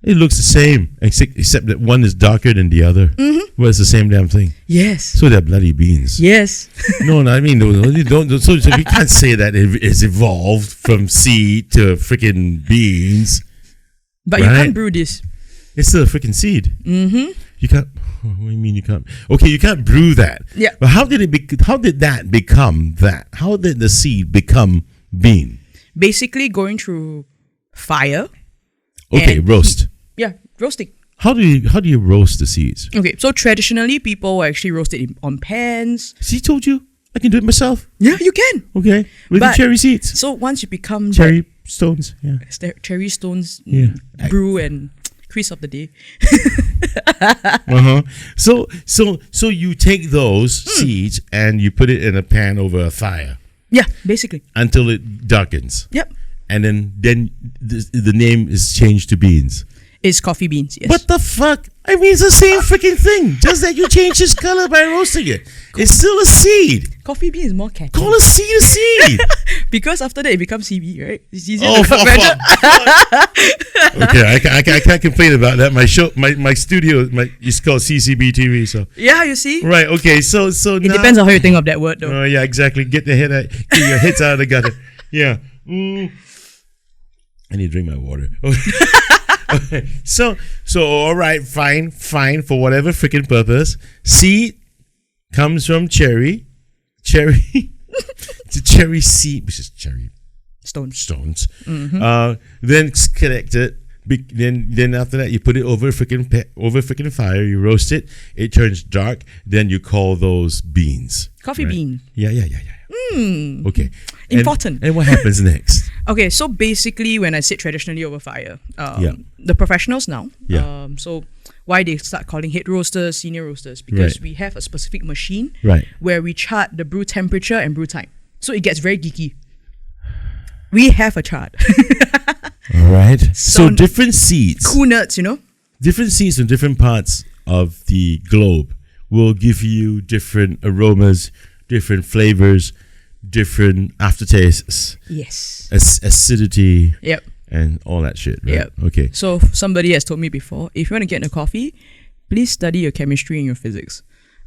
it looks the same, except that one is darker than the other. Mm-hmm. Well, it's the same damn thing. Yes. So they're bloody beans. Yes. No, I mean, so we can't say that it's evolved from seed to freaking beans. But right? You can't brew this. It's still a freaking seed. Mm-hmm. You can't. What do you mean you can't? Okay, you can't brew that. Yeah. But how did that become that? How did the seed become bean? Basically, going through fire. Okay, roast. Yeah, roasting. How do you roast the seeds? Okay, so traditionally people will actually roast it on pans. See, told you I can do it myself. Yeah, you can. Okay, with the cherry seeds. So once you become cherry stones, yeah, cherry stones, yeah, brew and quiz of the day. So you take those seeds and you put it in a pan over a fire. Yeah, basically. Until it darkens. Yep. And then the name is changed to beans. It's coffee beans, yes. What the fuck? I mean, it's the same freaking thing. Just that you change its color by roasting it. It's still a seed. Coffee bean is more catchy. Call a seed. Because after that it becomes CB, right? It's easier Oh, to measure. Okay, I can't complain about that. My show, my studio, is called CCB TV. So Yeah, you see? right, okay, so It depends on how you think of that word, though. Oh yeah, exactly. Get your heads out of the gutter. Yeah. I need to drink my water. Okay. So all right, fine for whatever freaking purpose. Seed comes from cherry, it's a cherry seed, which is cherry stones. Then it's collected. Then after that, you put it over freaking fire. You roast it. It turns dark. Then you call those beans. Coffee bean. Yeah. Okay. Important. And what happens next? Okay, so basically, when I sit traditionally over fire, the professionals now, so why they start calling head roasters, senior roasters, because we have a specific machine where we chart the brew temperature and brew time. So it gets very geeky. We have a chart. All right. So different seeds. Cool nerds, you know? Different seeds in different parts of the globe will give you different aromas, different flavors, different aftertastes. Yes. Acidity. Yep. And all that shit, right? Yep. Okay. So somebody has told me before, if you want to get into coffee, please study your chemistry and your physics.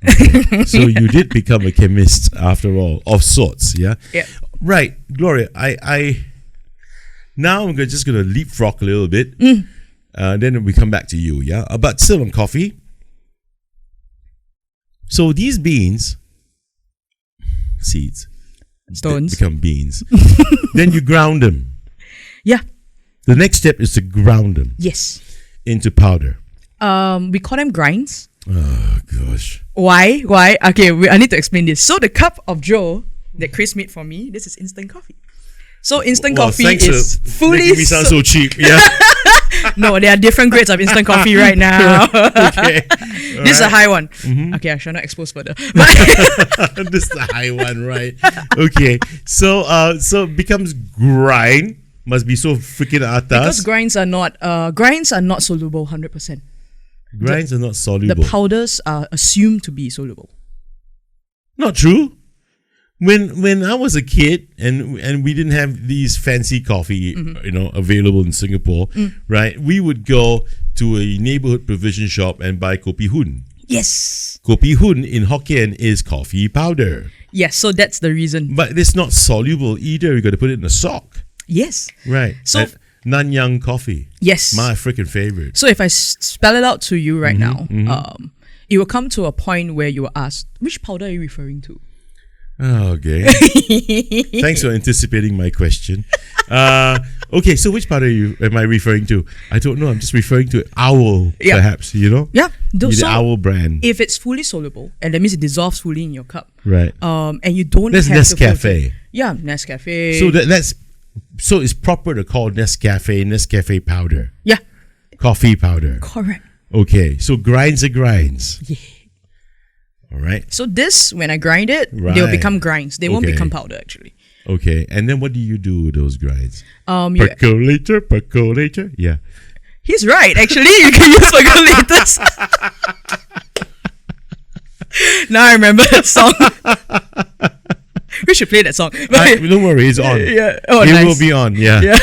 Okay. So you did become a chemist after all, of sorts, yeah? Yeah. Right. Gloria, I now I'm just going to leapfrog a little bit. Then we come back to you, yeah? But still on coffee. So these beans, seeds, stones, become beans. Then you ground them. Yeah. The next step is to ground them. Yes. Into powder. We call them grinds. Oh gosh. Why? Okay, I need to explain this. So the cup of Joe that Chris made for me, this is instant coffee. So instant coffee is fully making me sound so cheap. Yeah. No, there are different grades of instant coffee right now. Okay. This is a high one. Okay, I shall not expose further. This is the high one, right? Okay. So it becomes grind. Must be so freaking atas. Because grinds are not soluble 100%. Grinds are not soluble. The powders are assumed to be soluble. Not true. When I was a kid and we didn't have these fancy coffee, available in Singapore, right? We would go to a neighborhood provision shop and buy Kopi Hun. Yes. Kopi Hun in Hokkien is coffee powder. Yes, so that's the reason. But it's not soluble either. You got to put it in a sock. Yes. Right. So Nanyang coffee. Yes. My freaking favorite. So if I spell it out to you right now, it will come to a point where you will ask, which powder are you referring to? Oh, okay. Thanks for anticipating my question. Okay, so which powder am I referring to? I don't know. I'm just referring to Owl, perhaps, Yeah. The Owl brand. If it's fully soluble, and that means it dissolves fully in your cup. Right. And you don't have Nescafe. Yeah, Nescafe. So so it's proper to call Nescafe powder. Yeah. Coffee powder. Correct. Okay, so grinds are grinds. Yeah. All right. So this, when I grind it, they'll become grinds. They won't become powder, actually. Okay, and then what do you do with those grinds? Percolator. Yeah. He's right, actually. You can use percolators. Now I remember that song. We should play that song. Don't worry, it's on. Yeah. Oh, it nice. will be on, yeah.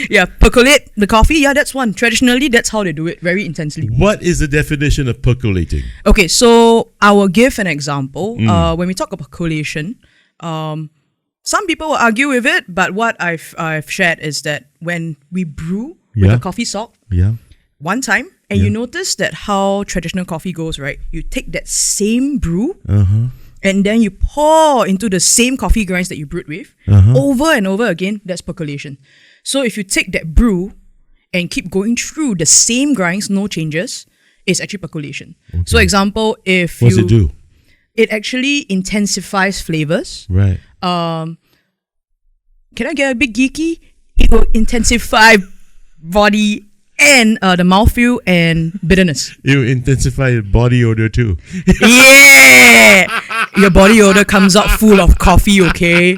Yeah, percolate the coffee. Yeah, that's one. Traditionally, that's how they do it, very intensely. What is the definition of percolating? Okay, so I will give an example. When we talk about percolation, some people will argue with it, but what I've shared is that when we brew with a coffee sock, one time, and you notice that how traditional coffee goes, right? You take that same brew, and then you pour into the same coffee grinds that you brewed with, over and over again. That's percolation. So if you take that brew and keep going through the same grinds, no changes, it's actually percolation. Okay. So example, if what does it do? It actually intensifies flavors. Right. Can I get a bit geeky? It will intensify body and the mouthfeel and bitterness. It will intensify your body odor too. Yeah! Your body odor comes out full of coffee, okay?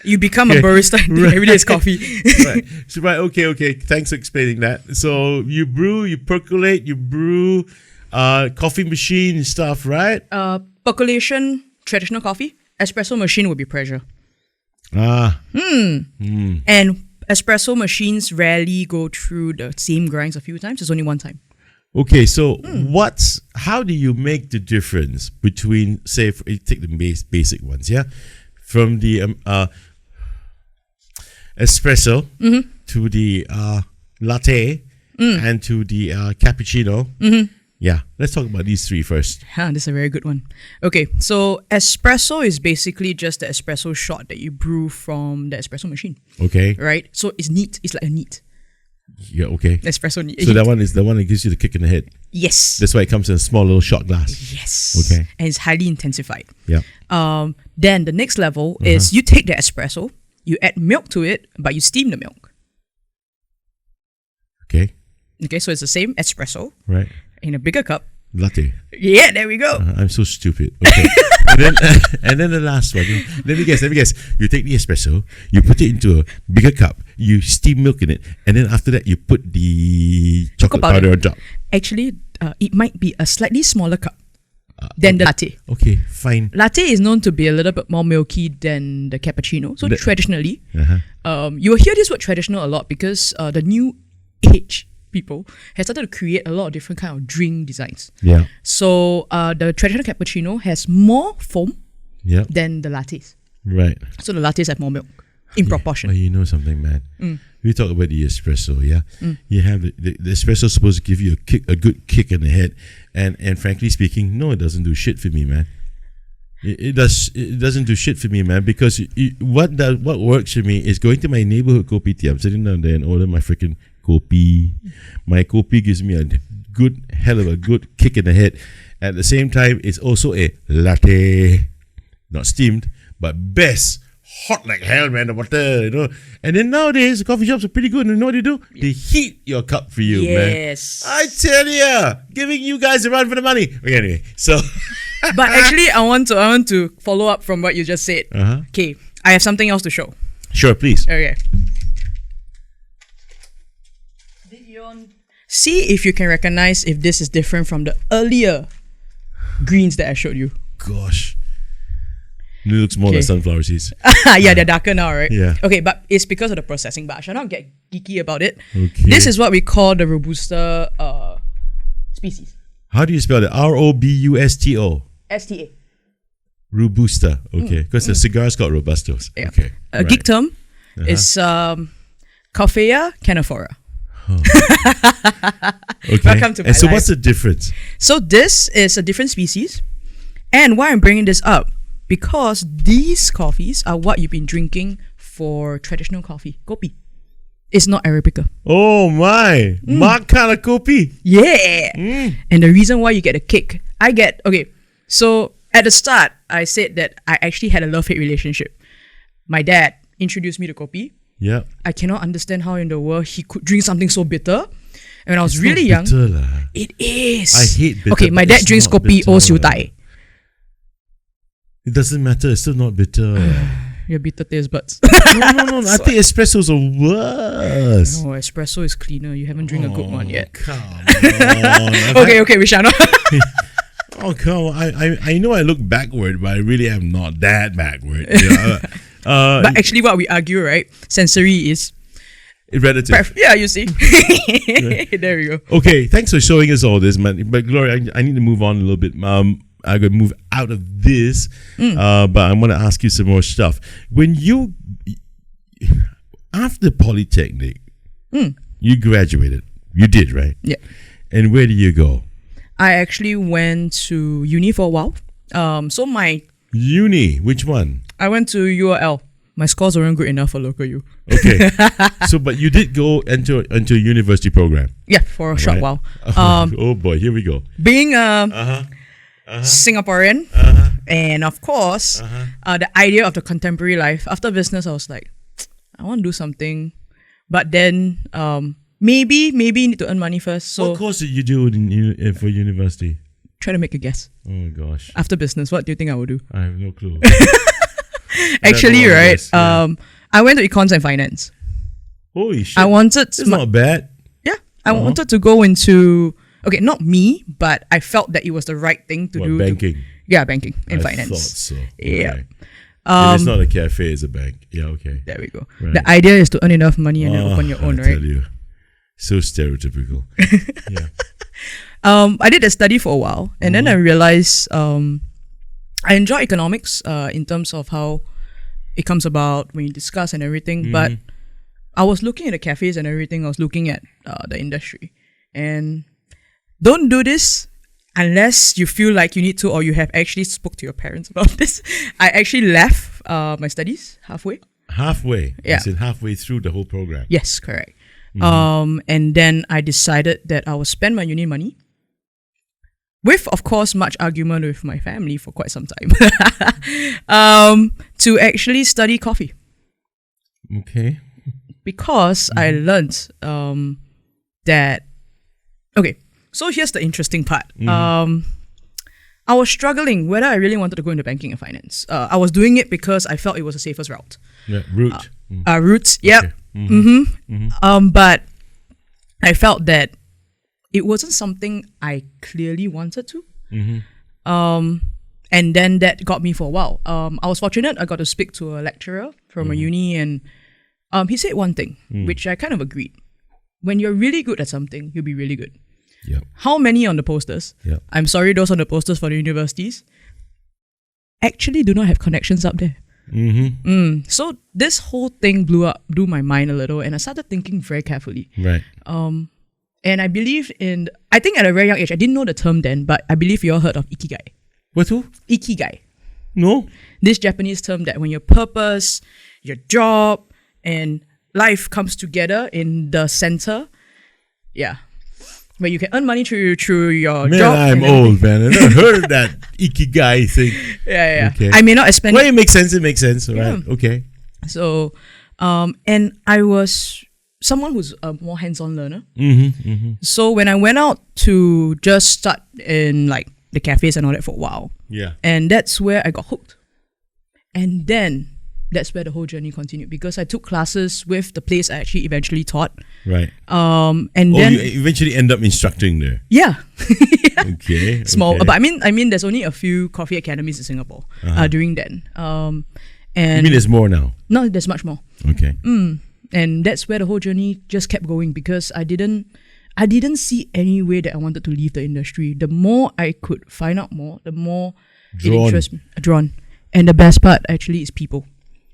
You become a barista and think every day is coffee. Right. So, right. Okay. Thanks for explaining that. So you brew, you percolate, you brew, coffee machine and stuff, right? Percolation, traditional coffee. Espresso machine would be pressure. And espresso machines rarely go through the same grinds a few times. It's only one time. Okay, so how do you make the difference between, say, take the basic ones, yeah? From the espresso to the latte and to the cappuccino. Yeah, let's talk about these three first. This is a very good one. Okay, so espresso is basically just the espresso shot that you brew from the espresso machine. Okay. Right? So it's neat. It's like a neat. Yeah, okay. Espresso neat. So that one is the one that gives you the kick in the head. Yes. That's why it comes in a small little shot glass. Yes. Okay. And it's highly intensified. Yeah. Then the next level is you take the espresso, you add milk to it, but you steam the milk. Okay. Okay, so it's the same espresso. Right. In a bigger cup. Latte. Yeah, there we go. I'm so stupid. Okay. and then the last one. Let me guess. You take the espresso, you put it into a bigger cup, you steam milk in it, and then after that you put the chocolate powder on top. Actually, it might be a slightly smaller cup than the latte. Okay, fine. Latte is known to be a little bit more milky than the cappuccino. So traditionally, Uh-huh. you will hear this word traditional a lot because the new age people have started to create a lot of different kind of drink designs. Yeah. So the traditional cappuccino has more foam Yeah. than the lattes. Right. So the lattes have more milk in proportion. Well, you know something, man. We talk about the espresso, yeah. You have the espresso is supposed to give you a good kick in the head, and frankly speaking, no, it doesn't do shit for me, man. It doesn't do shit for me, man, because what works for me is going to my neighborhood kopitiam, sitting down there and order my freaking Kopi. My Kopi gives me a hell of a good kick in the head. At the same time, it's also a latte, not steamed, but best hot like hell, man. The water, you know. And then nowadays, the coffee shops are pretty good. And you know what they do? They heat your cup for you, man. Yes. I tell ya, giving you guys a run for the money. Okay, anyway, so. But actually, I want to follow up from what you just said. Okay, I have something else to show. Sure, please. Okay. See if you can recognize if this is different from the earlier greens that I showed you. Gosh. It looks more like sunflower seeds. Yeah, they're darker now, right? Yeah. Okay, but it's because of the processing, but I shall not get geeky about it. Okay. This is what we call the Robusta species. How do you spell it? Robusto. STA. Robusta. Okay. Because the cigar's got Robustos. Yeah. Okay. A geek term is Coffee Aficionado. Okay. Welcome to my And so life. what's the difference? So this is a different species. And why I'm bringing this up, because these coffees are what you've been drinking for traditional coffee, Kopi. It's not Arabica. Oh my. My kind of Kopi. Yeah. And the reason why you get a kick, so at the start, I said that I actually had a love-hate relationship. My dad introduced me to Kopi. Yeah. I cannot understand how in the world he could drink something so bitter. And when I was It's really not young, bitter, it is. I hate bitter. Okay, my but dad it's drinks not Kopi bitter. o siu tai. It doesn't matter. It's still not bitter. Your bitter taste buds. No. I think espressos are worse. No, espresso is cleaner. You haven't drank a good one yet. Come on. Okay, we shall not. Oh, come on. I know I look backward, but I really am not that backward. You know? But actually what we argue, right? Sensory is relative. yeah, you see. There we go. Okay, thanks for showing us all this, man. But Gloria, I need to move on a little bit. I'm going to move out of this, but I want to ask you some more stuff. When you, after Polytechnic, you graduated. You did, right? Yeah. And where did you go? I actually went to uni for a while. So Uni, which one? I went to URL. My scores weren't good enough for local U. Okay. But you did go into a university program. Yeah, for a short while. Oh boy, here we go. Being a Singaporean, and of course, the idea of the contemporary life. After business, I was like, I want to do something. But then, maybe need to earn money first. So What course did you do for university? try to make a guess. Oh gosh. After business, what do you think I would do? I have no clue. Actually, more or right? less, yeah. I went to econs and finance. Holy shit! I wanted. It's not bad. Yeah, I wanted to go into. Okay, not me, but I felt that it was the right thing to do. Banking. Banking and finance. I thought so. Yeah. Okay. If it's not a cafe, it's a bank. Yeah, okay. There we go. Right. The idea is to earn enough money and then open your own, I right? tell you. So stereotypical. Yeah. I did a study for a while, and then I realized I enjoy economics in terms of how it comes about when you discuss and everything. But I was looking at the cafes and everything. I was looking at the industry, and don't do this unless you feel like you need to, or you have actually spoke to your parents about this. I actually left my studies halfway. Halfway? Yeah. Is it halfway through the whole program? Yes, correct. And then I decided that I would spend my uni money with, of course, much argument with my family for quite some time to actually study coffee. Okay. Because I learned that... Okay, so here's the interesting part. I was struggling whether I really wanted to go into banking and finance. I was doing it because I felt it was the safest route. Yeah, route. Routes, yep. Okay. But I felt that it wasn't something I clearly wanted to. And then that got me for a while. I was fortunate. I got to speak to a lecturer from a uni, and he said one thing, which I kind of agreed. When you're really good at something, you'll be really good. Yep. How many on the posters? Yep. I'm sorry, those on the posters for the universities actually do not have connections up there. So this whole thing blew my mind a little, and I started thinking very carefully. Right. And I believed in, I think at a very young age, I didn't know the term then, but I believe you all heard of ikigai. What? Who? Ikigai. No. This Japanese term that when your purpose, your job, and life comes together in the center, where you can earn money through your job. I'm old, man. I never heard of that ikigai thing. Yeah. Okay. I may not expand. Well, it makes sense. It makes sense. Right. Okay. So, and I was someone who's a more hands-on learner. So when I went out to just start in like the cafes and all that for a while, and that's where I got hooked. And then that's where the whole journey continued, because I took classes with the place I actually eventually taught. Right. And then you eventually end up instructing there. Yeah. Okay. Small, okay. but I mean, there's only a few coffee academies in Singapore during then. And you mean there's more now? No, there's much more. Okay. And that's where the whole journey just kept going, because I didn't see any way that I wanted to leave the industry. The more I could find out more, the more it interests me. Drawn. And the best part actually is people.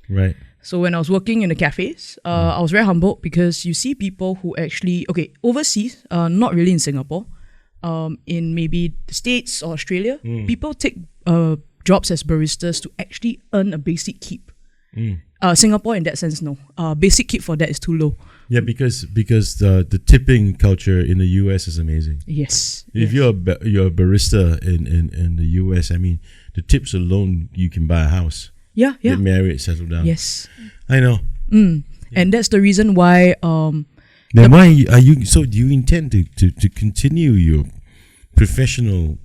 Right. So when I was working in the cafes, I was very humbled, because you see people who actually, overseas, not really in Singapore, in maybe the States or Australia, people take jobs as baristas to actually earn a basic keep. Singapore in that sense, no. Basic keep for that is too low. Yeah, because the tipping culture in the US is amazing. Yes. If you're a barista in the US, I mean, the tips alone, you can buy a house. Yeah. Get married, settle down. Yes. I know. And that's the reason why. Then why are you? So do you intend to continue your professional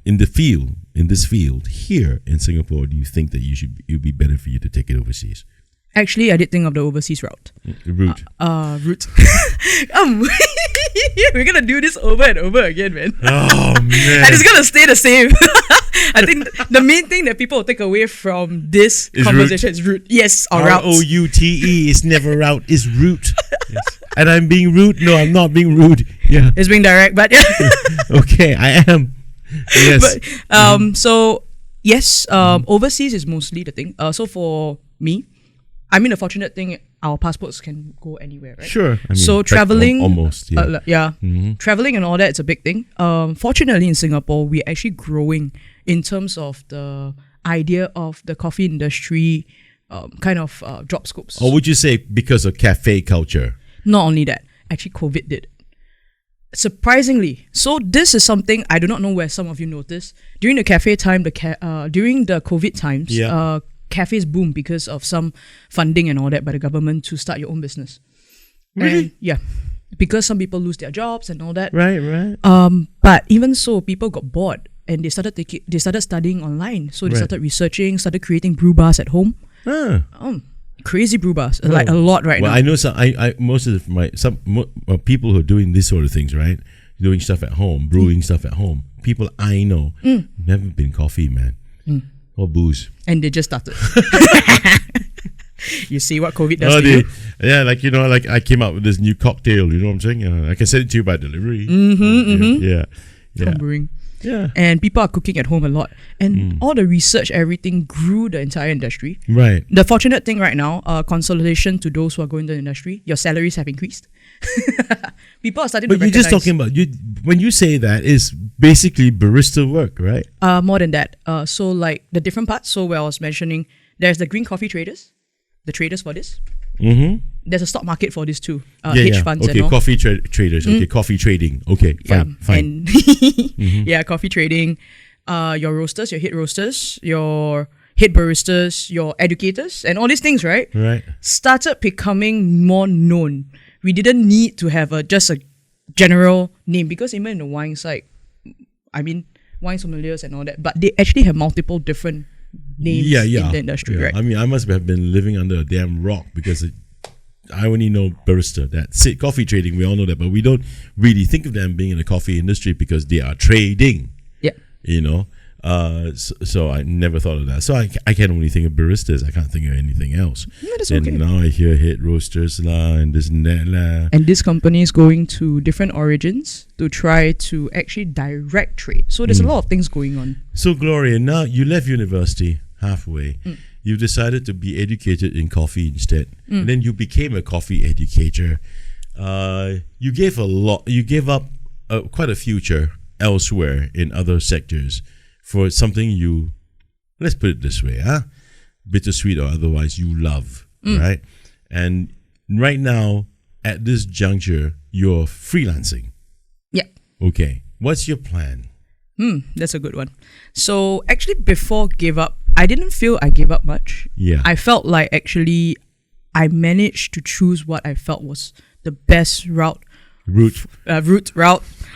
in this field here in Singapore? Or do you think that it would be better for you to take it overseas? Actually, I did think of the overseas route. Route. Route. We're gonna do this over and over again, man. Oh man. And it's gonna stay the same. I think the main thing that people will take away from this conversation is route. Yes, or routes. ROUTE. It's never route. It's route. Yes. And I'm being rude. No, I'm not being rude. Yeah. It's being direct, but okay, I am. Yes. But, so yes, overseas is mostly the thing. So for me, I mean, the fortunate thing, our passports can go anywhere, right? Sure. I mean, so traveling, almost, yeah. Traveling and all that, it's a big thing. Fortunately, in Singapore, we're actually growing in terms of the idea of the coffee industry, kind of job scopes. Or would you say because of cafe culture? Not only that, actually, COVID did. Surprisingly, so this is something I do not know where some of you noticed during the cafe time. During the COVID times, cafes boom because of some funding and all that by the government to start your own business. Really? And, because some people lose their jobs and all that. Right. But even so, people got bored and they started studying online. So they started researching, started creating brew bars at home. Crazy brew bars, like a lot right now. I know some. Most of people who are doing this sort of things, right? Doing stuff at home, brewing stuff at home. People I know never been coffee, man, or booze, and they just started. You see what COVID does to you? Yeah, like I came out with this new cocktail. You know what I'm saying? I can send it to you by delivery. Yeah. Home brewing. Yeah. And people are cooking at home a lot. And all the research, everything grew the entire industry. Right. The fortunate thing right now, consolidation to those who are going to the industry, your salaries have increased. People are starting to recognize. But you're just talking about, when you say that, is basically barista work, right? More than that. So like the different parts. So where I was mentioning, there's the green coffee traders, the traders for this. There's a stock market for this too. Hedge funds and all. Coffee traders. Okay, coffee trading. Okay, fine. And yeah, coffee trading. Your roasters, your head roasters, your head baristas, your educators, and all these things, right? Right. Started becoming more known. We didn't need to have just a general name, because even in the wine side, I mean, wine sommeliers and all that, but they actually have multiple different names in the industry, right? I mean, I must have been living under a damn rock, because I only know barista. That's it. Coffee trading, we all know that, but we don't really think of them being in the coffee industry because they are trading. Yeah. You know? So I never thought of that. So I can only think of baristas. I can't think of anything else. Yeah, that's and okay. now I hear head roasters and this and that And this company is going to different origins to try to actually direct trade. So there's a lot of things going on. So Gloria, now you left university halfway. You decided to be educated in coffee instead. And then you became a coffee educator. You gave up quite a future elsewhere in other sectors for something you, let's put it this way, bittersweet or otherwise, you love, right? And right now, at this juncture, you're freelancing. Yeah. Okay. What's your plan? That's a good one. So actually, before give up, I didn't feel I gave up much. Yeah. I felt like actually I managed to choose what I felt was the best route,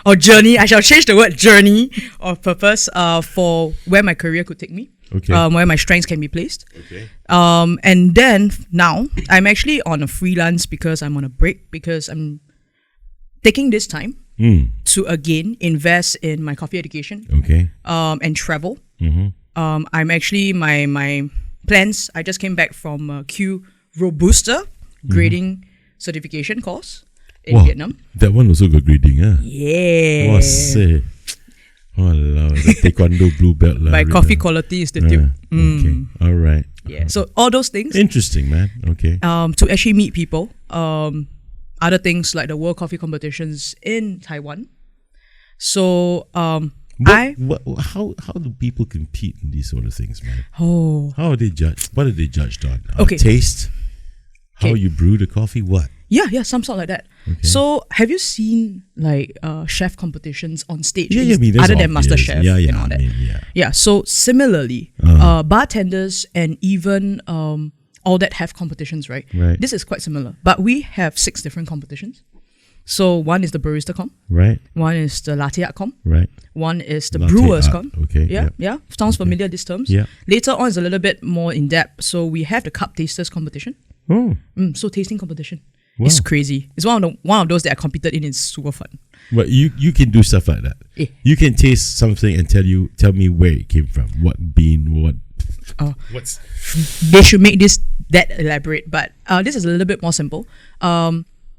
or journey. I shall change the word journey or purpose for where my career could take me. Okay. Where my strengths can be placed. Okay. And then now I'm actually on a freelance because I'm on a break, because I'm taking this time to again invest in my coffee education. Okay. And travel. I'm actually my plans. I just came back from Robusta grading certification course in Vietnam. That one also got grading, huh? Yeah. What's it? Oh, the Taekwondo blue belt. By Coffee Quality Institute. Okay. All right. Yeah. So all those things. Interesting, man. Okay. To actually meet people. Other things like the World Coffee Competitions in Taiwan. So how do people compete in these sort of things, man? How are they judged? What are they judged on? Taste? How you brew the coffee? What? Yeah, some sort like that. Okay. So have you seen like chef competitions on stage? Yeah, I mean, other than MasterChef and all that. Yeah. So similarly, bartenders and even all that have competitions, right? This is quite similar. But we have 6 different competitions. So one is the Barista Com. Right. One is the Latte Art Com. Right. One is the Latte Brewers Art. Com. Okay. Yeah. Sounds familiar, these terms. Yeah. Later on is a little bit more in depth. So we have the Cup Tasters competition. So tasting competition. Wow. It's crazy. It's one of those that I competed in. It's super fun. But you can do stuff like that. Yeah. You can taste something and tell me where it came from. What bean, what what's they should make this that elaborate, but this is a little bit more simple.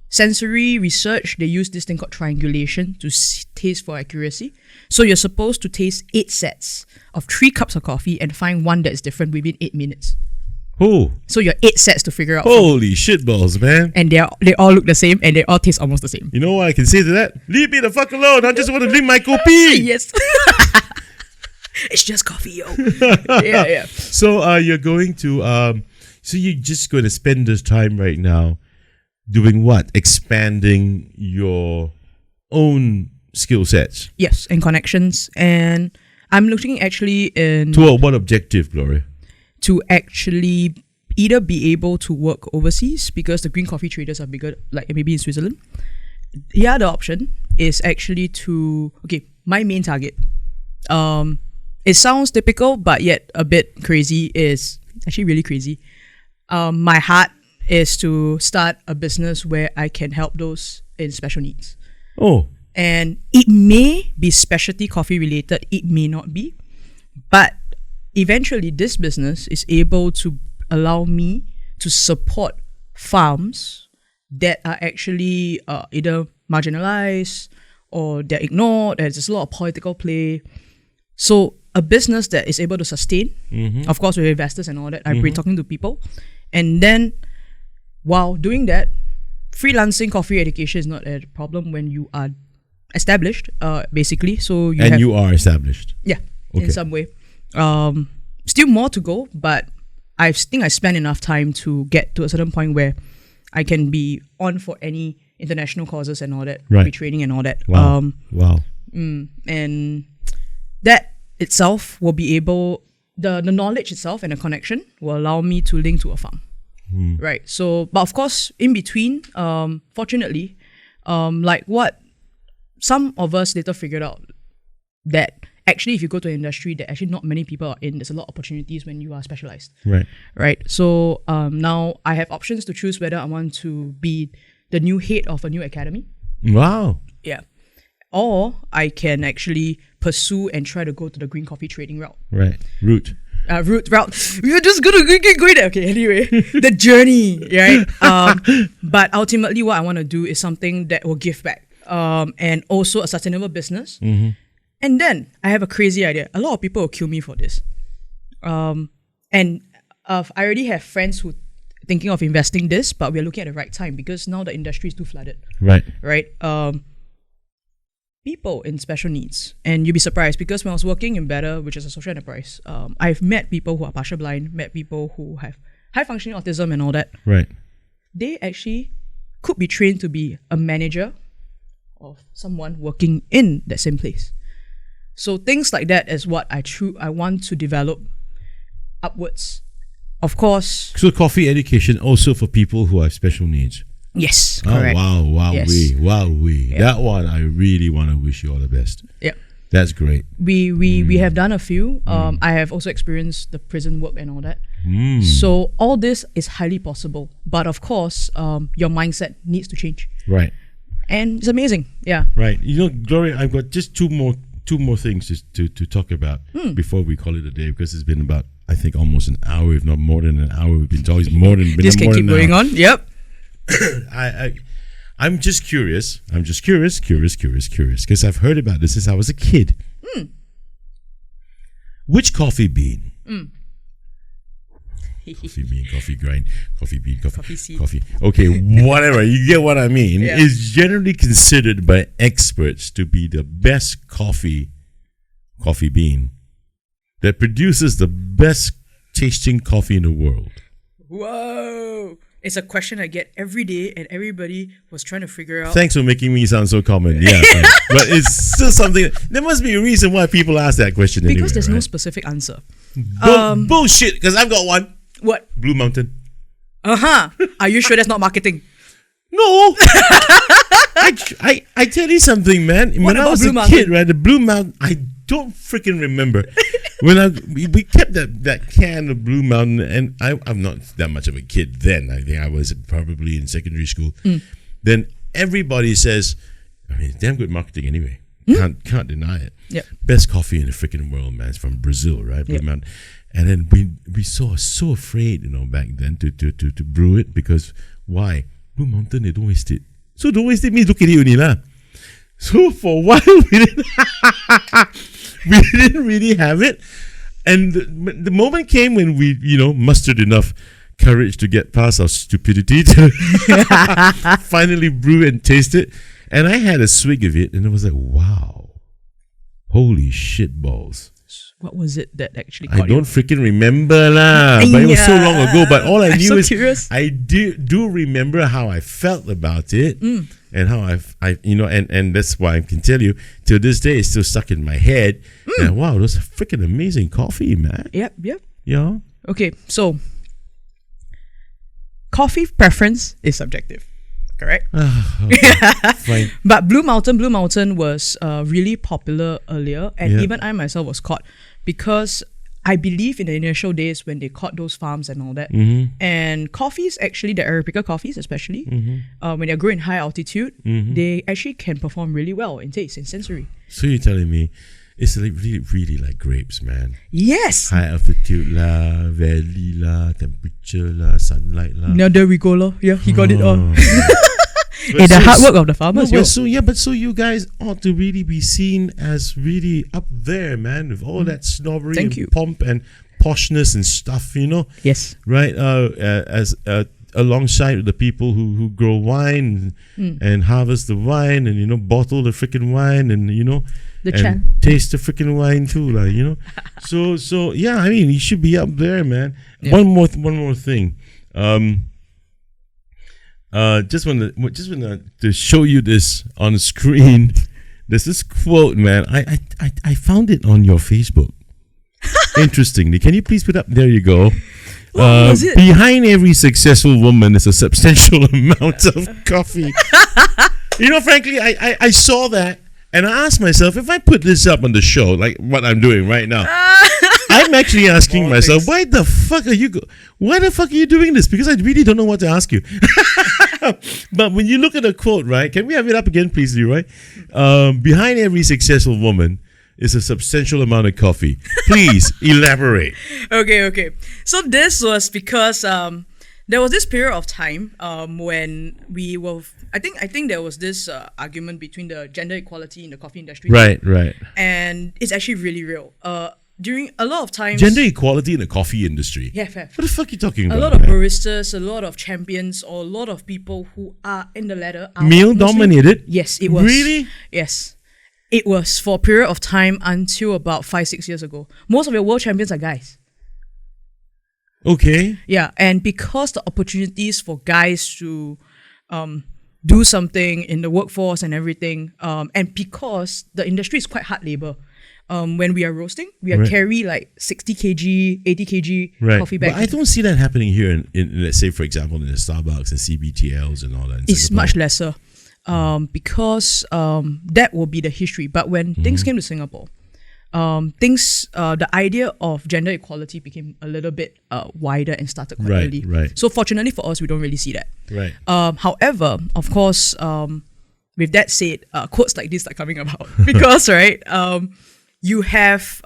Sensory research, they use this thing called triangulation to taste for accuracy. So you're supposed to taste 8 sets of 3 cups of coffee and find one that is different within 8 minutes. Oh. So you're 8 sets to figure out. Holy shitballs, man. And they all look the same and they all taste almost the same. You know what I can say to that? Leave me the fuck alone. I just want to drink my Kopi. Yes. It's just coffee, yo. Yeah. So you're going to so you're just going to spend this time right now doing what? Expanding your own skill sets. Yes, and connections. And I'm looking actually in... To what objective, Gloria? To actually either be able to work overseas, because the green coffee traders are bigger, like maybe in Switzerland. The other option is actually to... Okay, my main target. It sounds typical, but yet a bit crazy. Is actually really crazy. my heart is to start a business where I can help those in special needs. Oh. And it may be specialty coffee related, it may not be. But eventually this business is able to allow me to support farms that are actually either marginalized or they're ignored. There's a lot of political play. So a business that is able to sustain, of course with investors and all that, I've been talking to people. And then while doing that, freelancing coffee education is not a problem when you are established, basically. So you are established. Yeah, okay. In some way. Still more to go, but I think I spent enough time to get to a certain point where I can be on for any international courses and all that, retraining and all that. Wow. And that itself will be able, the knowledge itself and the connection will allow me to link to a farm. Right. So, but of course, in between, fortunately, like what some of us later figured out, that actually if you go to an industry that actually not many people are in, there's a lot of opportunities when you are specialized. Right. So now I have options to choose whether I want to be the new head of a new academy. Wow. Yeah. Or I can actually pursue and try to go to the green coffee trading route. Route. We were just gonna get going there. Okay, anyway. The journey, right? But ultimately what I want to do is something that will give back. And also a sustainable business. And then I have a crazy idea. A lot of people will kill me for this. And I already have friends who thinking of investing this, but we're looking at the right time because now the industry is too flooded. Right. People in special needs, and you'll be surprised because when I was working in Better, which is a social enterprise, I've met people who are partial blind, met people who have high functioning autism and all that. They actually could be trained to be a manager of someone working in that same place. So things like that is what I want to develop upwards. Of course. So coffee education also for people who have special needs. Yes, correct. Oh, wow. Yes. Yep. That one, I really want to wish you all the best. Yep. That's great. We have done a few. I have also experienced the prison work and all that. So all this is highly possible. But of course, your mindset needs to change. Right. And it's amazing. Yeah. Right. You know, Gloria, I've got just two more things to talk about before we call it a day, because it's been about, I think, almost an hour, if not more than an hour. We've been talking more than this can keep going on. Yep. I'm just curious. Because I've heard about this since I was a kid. Which coffee bean? Coffee bean, coffee grind, coffee bean, Coffee seed. coffee. Okay, whatever. You get what I mean. Yeah. Is generally considered by experts to be the best coffee bean that produces the best tasting coffee in the world. Whoa. It's a question I get every day, and everybody was trying to figure out. Thanks for making me sound so common. Yeah, but it's still something. There must be a reason why people ask that question. Because anyway, there's right? no specific answer. Bullshit. Because I've got one. What? Blue Mountain. Are you sure that's not marketing? No. I tell you something, man. What when I about was Blue a Mountain? kid, right, the Blue Mountain, I don't freaking remember. We kept that can of Blue Mountain, and I'm not that much of a kid then. I think I was probably in secondary school. Then everybody says, I mean, it's damn good marketing anyway. Can't deny it. Yep. Best coffee in the freaking world, man. It's from Brazil, right? Blue Mountain. And then we so afraid, back then to brew it, because why? Blue Mountain, they don't waste it. So don't waste it means look at it only lah. So for a while we didn't really have it. And the moment came when we, mustered enough courage to get past our stupidity to finally brew and taste it. And I had a swig of it and it was like, wow, holy shit balls. What was it that actually I caught don't freaking remember lah. But it was so long ago. But all I knew is curious. I do remember how I felt about it, and how I and that's why I can tell you till this day it's still stuck in my head. And wow, those are freaking amazing coffee, man. Yep. Yeah. Okay, so coffee preference is subjective. Correct? Fine. But Blue Mountain was really popular earlier, and even I myself was caught because I believe in the initial days when they caught those farms and all that. And coffees, actually, the Arabica coffees especially, when they're growing high altitude, they actually can perform really well in taste and sensory. So you're telling me it's like really, really like grapes, man. Yes. High altitude lah, valley lah, temperature lah, sunlight lah. Now there we go lah. Yeah, he got it all. But The hard work of the farmers. No, but so you guys ought to really be seen as really up there, man, with all that snobbery and pomp and poshness and stuff, you know. Yes. Right. As alongside the people who grow wine and harvest the wine and bottle the freaking wine and taste the freaking wine too, like So yeah, I mean, you should be up there, man. Yeah. One more thing. Just want to show you this on the screen. There's this quote, man. I found it on your Facebook. Interestingly, can you please put up? There you go. What was it? Behind every successful woman is a substantial amount of coffee. Frankly, I saw that and I asked myself, if I put this up on the show, like what I'm doing right now, I'm actually asking myself, why the fuck are you doing this? Because I really don't know what to ask you. But when you look at the quote, right? Can we have it up again, please, Leroy? Behind every successful woman is a substantial amount of coffee. Please elaborate. Okay. So this was because there was this period of time when we were. I think there was this argument between the gender equality in the coffee industry. Right. And it's actually really real. During a lot of times, gender equality in the coffee industry. Yeah, fair. What the fuck are you talking about? A lot of baristas, a lot of champions, or a lot of people who are in the ladder are male dominated. Yes, it was. Really? Yes, it was for a period of time until about 5-6 years ago. Most of your world champions are guys. Okay. Yeah, and because the opportunities for guys to do something in the workforce and everything, and because the industry is quite hard labor. When we are roasting, we are carry like 60 kg, 80 kg coffee bags. But I don't see that happening here in let's say, for example, in the Starbucks and CBTLs and all that. It's much lesser because that will be the history. But when things came to Singapore, the idea of gender equality became a little bit wider and started quite early. Right. So fortunately for us, we don't really see that. Right. However, of course, with that said, quotes like this are coming about because, right, you have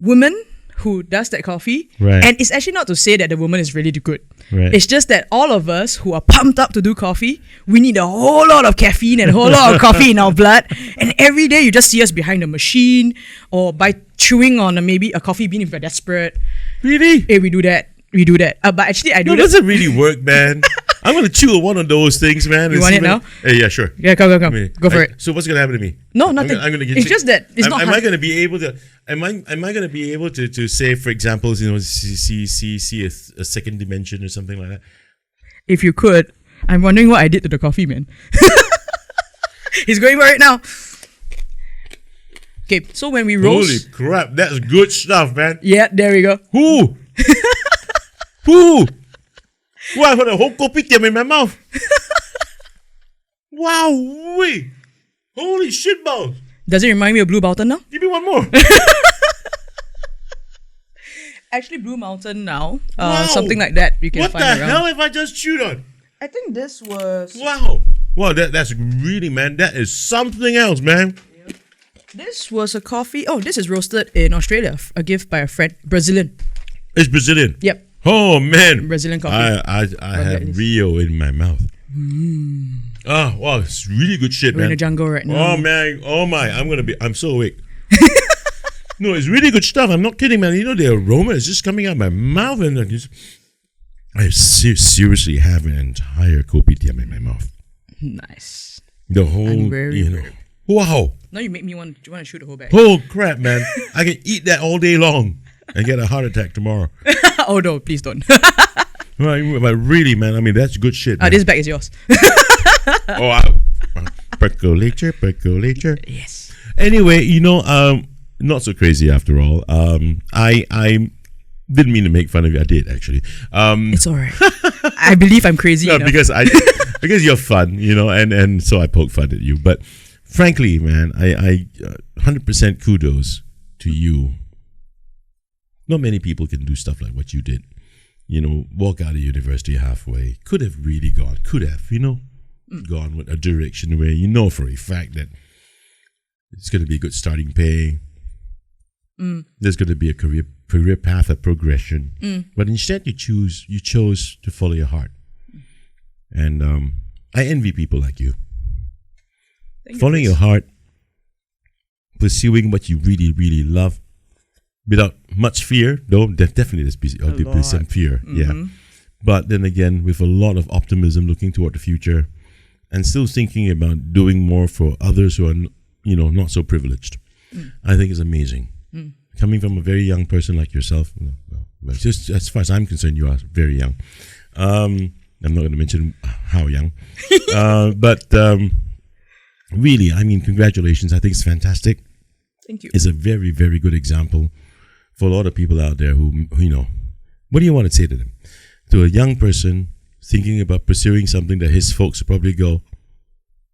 women who does that coffee. Right. And it's actually not to say that the woman is really good. Right. It's just that all of us who are pumped up to do coffee, we need a whole lot of caffeine and a whole lot of coffee in our blood. And every day you just see us behind the machine or by chewing on maybe a coffee bean if we're desperate. Really? Hey, we do that. But actually I do that. No, doesn't really work, man. I'm going to chew on one of those things, man. You want it now? Hey, yeah, sure. Yeah, come. Go for it. So what's going to happen to me? No, nothing. I'm gonna it's just that it's not. Am I going to be able to? Am I going to be able to say, for example, see a second dimension or something like that? If you could, I'm wondering what I did to the coffee, man. He's going for it now. Okay, so when we roast, holy crap, that's good stuff, man. Yeah, there we go. Who? Wow, I put a whole kopitiam in my mouth. Wow, wait. Holy shit balls. Does it remind me of Blue Mountain now? Give me one more. Actually, Blue Mountain now, something like that you can find around. What the hell have I just chewed on? I think this was... Wow, that's really, man, that is something else, man. Yeah. This was a coffee... Oh, this is roasted in Australia. A gift by a friend. Brazilian. It's Brazilian? Yep. Oh, man. Brazilian coffee. I have Rio in my mouth. Oh, wow, it's really good shit, We're man. in the jungle right now. Oh, man. Oh, my. I'm so awake. No, it's really good stuff. I'm not kidding, man. The aroma is just coming out of my mouth. And I seriously have an entire kopitiam in my mouth. Nice. The whole, Wow. Now you make me want to shoot the whole bag. Oh, crap, man. I can eat that all day long and get a heart attack tomorrow. Oh, no, please don't. Right, but really, man, I mean, that's good shit. This bag is yours. Percolator. Yes. Anyway, not so crazy after all. I didn't mean to make fun of you. I did, actually. It's all right. I believe I'm crazy. No, because you're fun, and so I poke fun at you. But frankly, man, I 100% kudos to you Not many people can do stuff like what you did. Walk out of university halfway. Could have really gone. Gone with a direction where for a fact that it's going to be a good starting pay. There's going to be a career path of progression. But instead, you chose to follow your heart. And I envy people like you. Following your heart, pursuing what you really, really love, without much fear, though definitely there's some fear, yeah. But then again, with a lot of optimism, looking toward the future, and still thinking about doing more for others who are, not so privileged. I think it's amazing. Coming from a very young person like yourself, but just as far as I'm concerned, you are very young. I'm not going to mention how young, but really, congratulations. I think it's fantastic. Thank you. It's a very, very good example for a lot of people out there who what do you want to say to them? To a young person thinking about pursuing something that his folks probably go,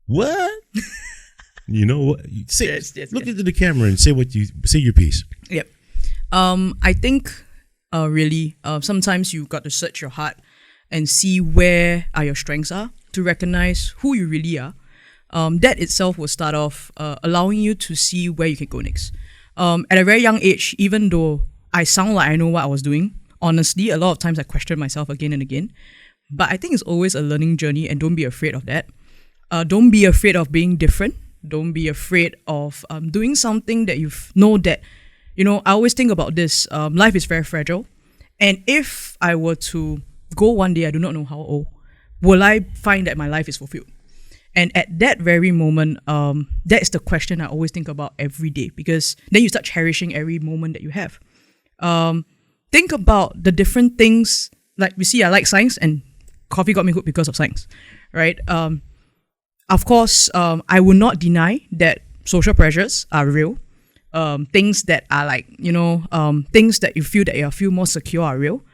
what? What? Look into the camera and say your piece. Yep. I think really sometimes you got to search your heart and see where are your strengths are to recognize who you really are. That itself will start off allowing you to see where you can go next. At a very young age, even though I sound like I know what I was doing, honestly, a lot of times I question myself again and again. But I think it's always a learning journey, and don't be afraid of that. Don't be afraid of being different. Don't be afraid of doing something that I always think about this. Life is very fragile. And if I were to go one day, I do not know how old, will I find that my life is fulfilled? And at that very moment, that is the question I always think about every day, because then you start cherishing every moment that you have. Think about the different things. Like we see, I like science, and coffee got me hooked because of science, right? Of course, I will not deny that social pressures are real. Things that are like, things that you feel more secure are real.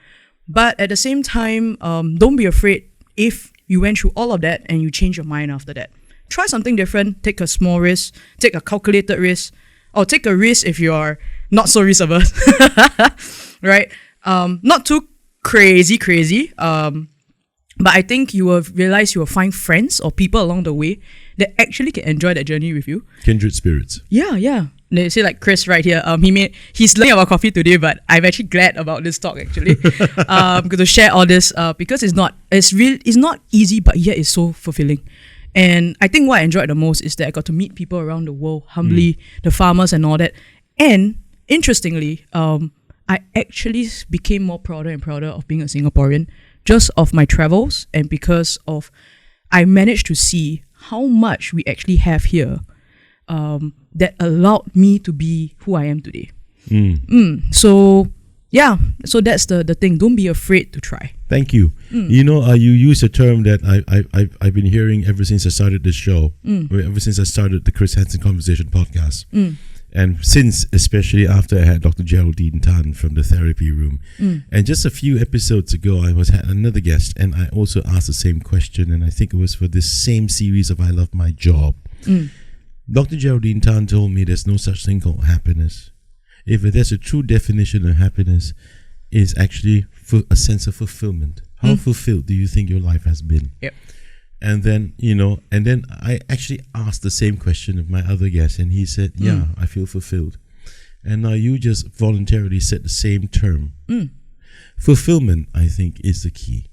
But at the same time, don't be afraid if you went through all of that and you change your mind after that. Try something different, take a small risk, take a calculated risk, or take a risk if you're not so risk averse, right? Not too crazy, but I think you will realize you will find friends or people along the way that actually can enjoy that journey with you. Kindred spirits. Yeah. They say like Chris right here, he's learning about coffee today, but I'm actually glad about this talk actually. To share all this, because it's not easy, but yet it's so fulfilling. And I think what I enjoyed the most is that I got to meet people around the world, humbly, the farmers and all that. And interestingly, I actually became more prouder and prouder of being a Singaporean, just of my travels, and because of I managed to see how much we actually have here. That allowed me to be who I am today. So that's the thing. Don't be afraid to try. Thank you. You use a term that I've been hearing ever since I started this show, ever since I started the Chris Hansen Conversation podcast. And since, especially after I had Dr. Geraldine Tan from the therapy room. And just a few episodes ago, I had another guest, and I also asked the same question, and I think it was for this same series of I Love My Job. Dr. Geraldine Tan told me there's no such thing called happiness. If there's a true definition of happiness, is actually a sense of fulfillment. How fulfilled do you think your life has been? Yep. And then, and then I actually asked the same question of my other guest, and he said, yeah, I feel fulfilled. And now you just voluntarily said the same term. Fulfillment, I think, is the key.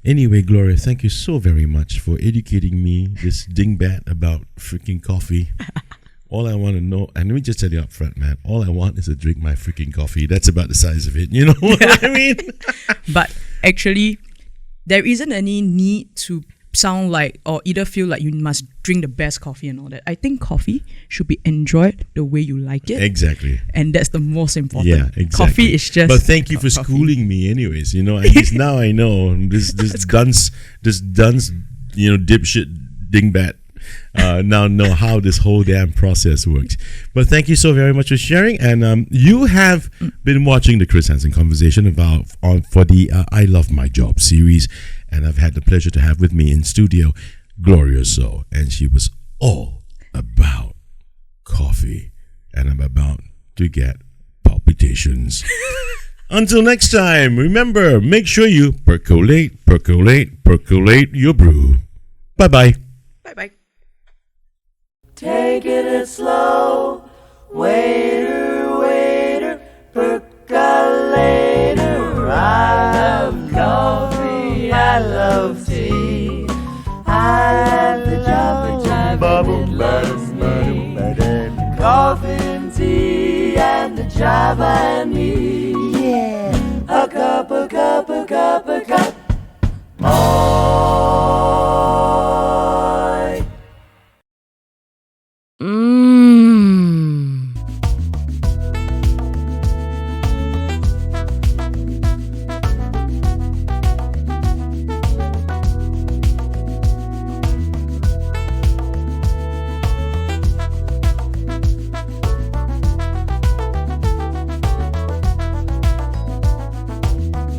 Anyway, Gloria, thank you so very much for educating me, this dingbat, about freaking coffee. All I want to know, and let me just tell you up front, man, all I want is to drink my freaking coffee. That's about the size of it. You know what I mean? But actually, there isn't any need to sound like or either feel like you must drink the best coffee and all that. I think coffee should be enjoyed the way you like it. Exactly. And that's the most important. Yeah, exactly. Coffee is just... But thank you for schooling me anyways. At least now I know this dunce, dipshit dingbat now know how this whole damn process works. But thank you so very much for sharing. And you have been watching the Chris Hansen Conversation for the I Love My Job series. And I've had the pleasure to have with me in studio Gloria Soh, and she was all about coffee, and I'm about to get palpitations. Until next time, remember, make sure you percolate, percolate, percolate your brew. Bye-bye. Bye-bye. Taking it slow, waiter, waiter, percolator. I love coffee, I love tea. I have the job and it loves me. Coffee and tea and the Java and me. Yeah. A cup, a cup, a cup, a cup.